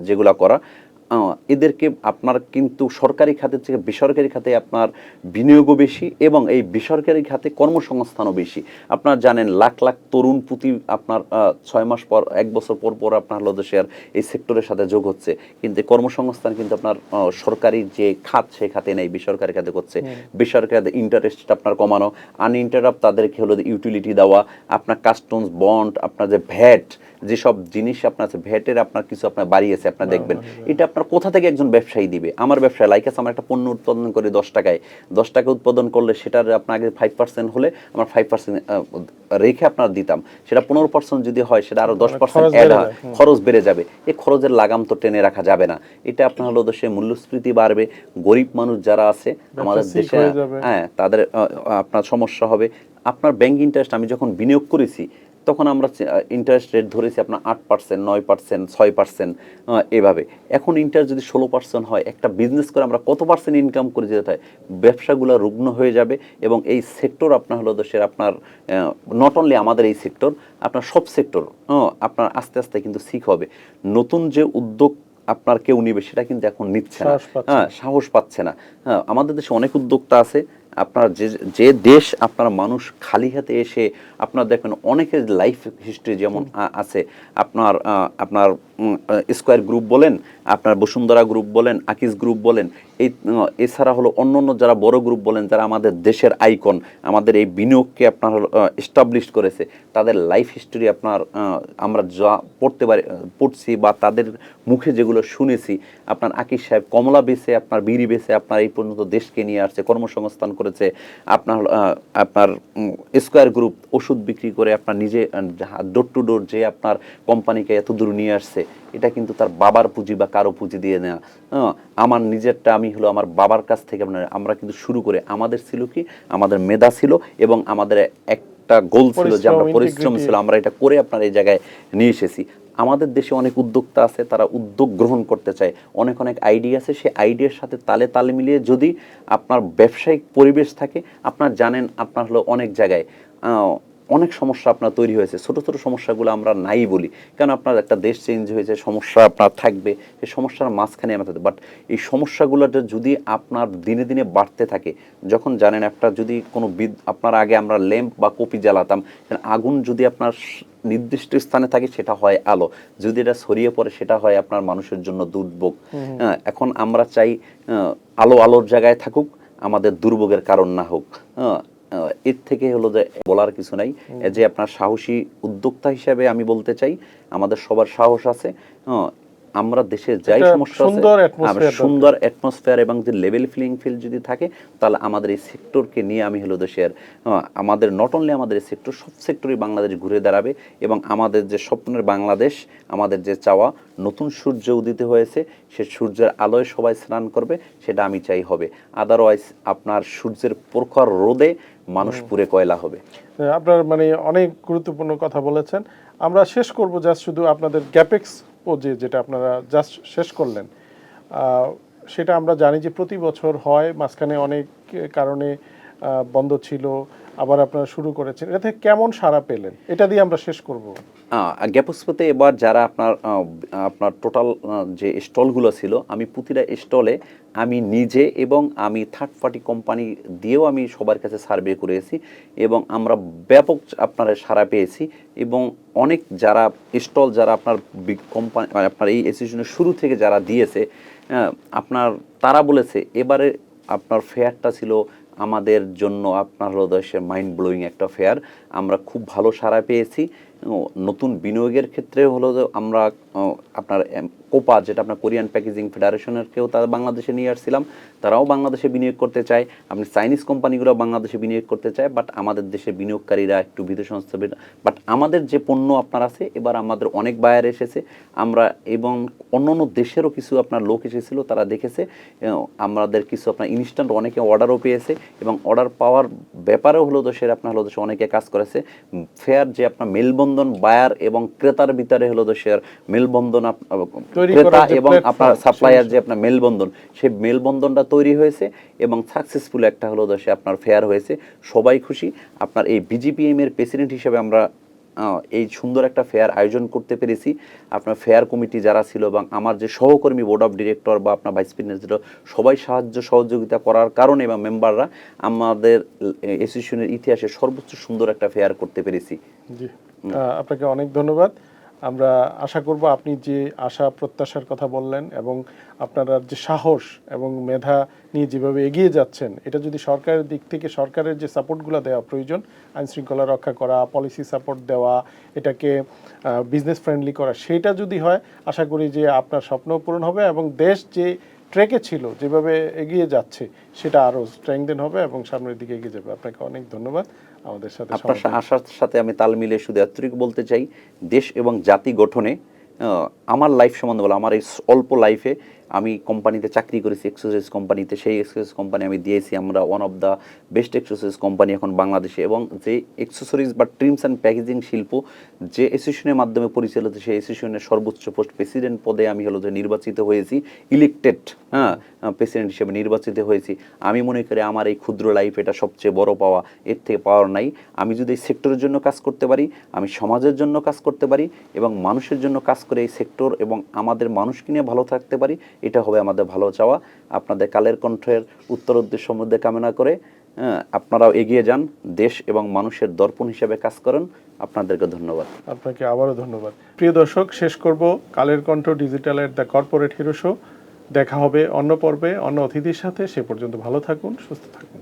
যেগুলো করা, এদেরকে আপনার কিন্তু সরকারি খাতের থেকে বেসরকারি খাতে আপনার বিনিয়োগও বেশি এবং এই বেসরকারি খাতে কর্মসংস্থানও বেশি। আপনার জানেন লাখ লাখ তরুণ প্রতি আপনার 6 মাস পর 1 বছর পর পর আপনার হলো দেশের এই সেক্টরের সাথে যোগ হচ্ছে, কিন্তু কর্মসংস্থান কিন্তু আপনার সরকারি যে খাত সে খাতে নেই, বেসরকারি খাতে করছে। বেসরকারি খাতে ইন্টারেস্ট আপনার কমানো, আনইন্টারাপ্ট তাদেরকে হলো ইউটিলিটি দেওয়া, আপনার কাস্টমস বন্ড, আপনার যে ভ্যাট, যেসব জিনিস আপনার আছে ভ্যাটের আপনার কিছু আপনার বাড়িয়েছে, আপনার দেখবেন এটা আপনার কোথা থেকে একজন ব্যবসায়ী দিবে। আমার ব্যবসায় লাইক আছে, আমার একটা পণ্য উৎপাদন করি 10 টাকায়, 10 টাকা উৎপাদন করলে সেটার আপনার আগে 5% হলে আমার 5% রেখে আপনার দিতাম, সেটা 15% যদি হয় সেটা আরো 10% অ্যাড হয়, খরচ বেড়ে যাবে। এই খরচের লাগাম তো টেনে রাখা যাবে না। এটা আপনার হলো দেশে মূল্যস্ফীতি বাড়বে, গরিব মানুষ যারা আছে আমাদের দেশে, হ্যাঁ, তাদের আপনার সমস্যা হবে। আপনার ব্যাংক ইন্টারেস্ট আমি যখন বিনিয়োগ করেছি তখন আমরা ইন্টারেস্ট রেট ধরেছি আপনার 8%, 9%, 6%, এভাবে। এখন ইন্টারেস্ট যদি 16% হয়, একটা বিজনেস করে আমরা কত পার্সেন্ট ইনকাম করে যেতে হয়, ব্যবসাগুলো রুগ্ন হয়ে যাবে। এবং এই সেক্টর আপনার হলো দেশের আপনার নট অনলি আমাদের এই সেক্টর, আপনার সব সেক্টর আপনার আস্তে আস্তে কিন্তু শিখ হবে। নতুন যে উদ্যোগ আপনার কেউ নিবে সেটা কিন্তু এখন নিচ্ছে না, সাহস পাচ্ছে না। আমাদের দেশে অনেক উদ্যোক্তা আছে। আপনার যে দেশ আপনার মানুষ খালি হাতে এসে আপনার দেখবেন অনেকের লাইফ হিস্ট্রি যেমন আছে, আপনার স্কয়ার গ্রুপ বলেন, আপনার বসুন্ধরা গ্রুপ বলেন, আকিজ গ্রুপ বলেন, এছাড়া হলো অন্য যারা বড় গ্রুপ বলেন, যারা আমাদের দেশের আইকন, আমাদের এই বিনিয়োগকে আপনার এস্টাবলিশ করেছে, তাদের লাইফ হিস্ট্রি আপনার আমরা যা পড়ছি বা তাদের মুখে যেগুলো শুনেছি, আপনার আকিজ সাহেব কমলা বেচে আপনার বিড়ি বেচে আপনার এই পর্যন্ত দেশকে নিয়ে আসছে, কর্মসংস্থান করেছে। আপনার স্কয়ার গ্রুপ ওষুধ বিক্রি করে আপনার নিজে ডোর টু ডোর যে আপনার কোম্পানিকে এত দূর নিয়ে আসছে, এটা কিন্তু তার বাবার পুঁজি বা কারো পুঁজি দিয়ে নেওয়া। আমার নিজেরটা আমি হলো আমার বাবার কাছ থেকে আমরা কিন্তু শুরু করে, আমাদের ছিল কি, আমাদের মেধা ছিল এবং আমাদের একটা গোল ছিল যে আমরা পরিশ্রম ছিল, আমরা এটা করে আপনার এই জায়গায় নিয়ে এসেছি। আমাদের দেশে অনেক উদ্যোক্তা আছে, তারা উদ্যোগ গ্রহণ করতে চায়, অনেক আইডিয়া আছে, সেই আইডিয়ার সাথে তালে মিলিয়ে যদি আপনার ব্যবসায়িক পরিবেশ থাকে, আপনার জানেন আপনার হলো অনেক জায়গায় অনেক সমস্যা আপনার তৈরি হয়েছে। ছোট ছোট সমস্যাগুলো আমরা নাই বলি, কারণ আপনার একটা দেশ চেঞ্জ হয়েছে, সমস্যা আপনার থাকবে, এই সমস্যার মাঝখানে আমরা থাকবে। বাট এই সমস্যাগুলোটা যদি আপনার দিনে দিনে বাড়তে থাকে, যখন জানেন একটা যদি কোনো আপনার আগে আমরা ল্যাম্প বা কপি জ্বালাতাম, আগুন যদি আপনার নির্দিষ্ট স্থানে থাকে সেটা হয় আলো, যদি এটা ছড়িয়ে পড়ে সেটা হয় আপনার মানুষের জন্য দুর্ভোগ। এখন আমরা চাই আলোর জায়গায় থাকুক, আমাদের দুর্ভোগের কারণ না হোক। এর থেকে হলো যে বলার কিছু নাই। যে আপনার সাহসী উদ্যোক্তা হিসেবে আমি বলতে চাই, আমাদের সবার সাহস আছে। আমরা দেশে যাই সমস্যা আছে, আমরা সুন্দর অ্যাটমসফিয়ার এবং যে লেভেল প্লেইং ফিল্ড যদি থাকে, তাহলে আমাদের এই সেক্টরকে নিয়ে আমি হলো দেশের আমাদের নট অনলি আমাদের এই সেক্টর, সব সেক্টরই বাংলাদেশ ঘুরে দাঁড়াবে। এবং আমাদের যে স্বপ্নের বাংলাদেশ, আমাদের যে চাওয়া নতুন সূর্য উদিত হয়েছে, সে সূর্যের আলোয় সবাই স্নান করবে, সেটা আমি চাই হবে। আদারওয়াইজ আপনার সূর্যের প্রখর রোদে মানুষ পুরে কয়লা হবে।
আপনার মানে অনেক গুরুত্বপূর্ণ কথা বলেছেন। আমরা শেষ করব জাস্ট শুধু আপনাদের গ্যাপেক্স যেটা আপনারা জাস্ট শেষ করলেন, সেটা আমরা জানি যে প্রতি বছর হয়, মাঝখানে অনেক কারণে বন্ধ ছিল, আবার আপনারা শুরু করেছেন। এটা থেকে কেমন সাড়া পেলেন, এটা দিয়ে আমরা শেষ করব।
গ্যাপোস্পোতে এবার যারা আপনার টোটাল যে স্টলগুলো ছিল, আমি প্রতিটা স্টলে আমি নিজে এবং আমি থার্ড পার্টি কোম্পানি দিয়েও আমি সবার কাছে সার্ভে করেছি এবং আমরা ব্যাপক আপনার সাড়া পেয়েছি এবং অনেক যারা স্টল যারা আপনার বিগ কোম্পানি আপনার এই অ্যাসোসিয়েশনের শুরু থেকে যারা দিয়েছে আপনার তারা বলেছে এবারে আপনার ফেয়ারটা ছিল আমাদের জন্য আপনার হলো দেশের মাইন্ড ব্লোয়িং একটা ফেয়ার। আমরা খুব ভালো সাড়া পেয়েছি। নতুন বিনিয়োগের ক্ষেত্রে হলো যে আমরা আপনার কোপা যেটা আপনার কোরিয়ান প্যাকেজিং ফেডারেশনেরকেও তারা বাংলাদেশে নিয়ে আসছিলাম, তারাও বাংলাদেশে বিনিয়োগ করতে চায়। আপনি চাইনিজ কোম্পানিগুলো বাংলাদেশে বিনিয়োগ করতে চায়, বাট আমাদের দেশে বিনিয়োগকারীরা একটু ভীত সংস্থা, বাট আমাদের যে পণ্য আপনার আছে এবার আমাদের অনেক বায়ার এসেছে আমরা এবং অন্য দেশেরও কিছু আপনার লোক এসেছিল, তারা দেখেছে আমাদের কিছু আপনার ইনস্ট্যান্ট অনেকে অর্ডারও পেয়েছে এবং অর্ডার পাওয়ার ব্যাপারেও হলো দেশের আপনার হলো দেশে অনেকে কাজ করেছে। ফেয়ার যে আপনার মেলবন্ধন বায়ার এবং ক্রেতার ভিতরে হলো দেশের মেলবন্ধন ক্রেতা এবং আপনার সাপ্লায়ার যে আপনার মেলবন্ধন, সেই মেলবন্ধনটা তৈরি হয়েছে এবং সাকসেসফুল একটা হলো দেশে আপনার ফেয়ার হয়েছে। সবাই খুশি। আপনার এই বিজিপিএম এর প্রেসিডেন্ট হিসেবে আমরা এই সুন্দর একটা ফেয়ার আয়োজন করতে পেরেছি। আপনার ফেয়ার কমিটি যারা ছিল এবং আমার যে সহকর্মী বোর্ড অফ ডিরেক্টর বা আপনার ভাইস প্রেসিডেন্ট ছিল, সবাই সাহায্য সহযোগিতা করার কারণে এবং মেম্বাররা আমাদের অ্যাসোসিয়েশনের ইতিহাসে সর্বোচ্চ সুন্দর একটা ফেয়ার করতে পেরেছি।
জি, আপনাকে অনেক ধন্যবাদ। আমরা আশা করব আপনি যে আশা প্রত্যাশার কথা বললেন এবং আপনারা যে সাহস এবং মেধা নিয়ে যেভাবে এগিয়ে যাচ্ছেন, এটা যদি সরকারের দিক থেকে সরকারের যে সাপোর্টগুলো দেওয়া প্রয়োজন, আইন শৃঙ্খলা রক্ষা করা, পলিসি সাপোর্ট দেওয়া, এটাকে বিজনেস ফ্রেন্ডলি করা, সেটা যদি হয়, আশা করি যে আপনার স্বপ্ন পূরণ হবে এবং দেশ যে ট্র্যাকে ছিল যেভাবে এগিয়ে যাচ্ছে সেটা আরও স্ট্রেংথেন হবে এবং সামনের দিকে এগিয়ে যাবে। আপনাকে অনেক ধন্যবাদ আমাদের সাথে।
আপনার আশার সাথে আমি তাল মিলে শুধু এতটুকু বলতে চাই, দেশ এবং জাতি গঠনে আমার লাইফ সম্বন্ধে বলা, আমার এই অল্প লাইফে আমি কোম্পানিতে চাকরি করেছি, এক্সোসাইজ কোম্পানিতে। সেই এক্সোসাইজ কোম্পানি আমি দিয়েছি, আমরা one of the best exercise company এখন বাংলাদেশে। এবং যে এক্সেসরিজ বা ট্রিমস অ্যান্ড প্যাকেজিং শিল্প যে অ্যাসোসিয়েশনের মাধ্যমে পরিচালিত, সেই অ্যাসোসিয়েশনের সর্বোচ্চ পোস্ট প্রেসিডেন্ট পদে আমি হলো যে নির্বাচিত হয়েছি, ইলেকটেড প্রেসিডেন্ট হিসেবে নির্বাচিত হয়েছি। আমি মনে করি আমার এই ক্ষুদ্র লাইফ এটা সবচেয়ে বড় পাওয়া, এর থেকে পাওয়ার নাই। আমি যদি এই সেক্টরের জন্য কাজ করতে পারি, আমি সমাজের জন্য কাজ করতে পারি এবং মানুষের জন্য কাজ করে এই সেক্টর এবং আমাদের মানুষকে নিয়ে ভালো থাকতে পারি, এটা হবে আমাদের ভালো চাওয়া। আপনাদের কালের কণ্ঠের উত্তর উদ্দেশ্য মধ্যে কামনা করে আপনারাও এগিয়ে যান, দেশ এবং মানুষের দর্পণ হিসেবে কাজ করেন। আপনাদেরকে ধন্যবাদ।
আপনাকে আবারও ধন্যবাদ। প্রিয় দর্শক, শেষ করব Kaler Kantho ডিজিটালের the corporate hero show. দেখা হবে অন্য পর্বে অন্য অতিথির সাথে। সে পর্যন্ত ভালো থাকুন, সুস্থ থাকুন।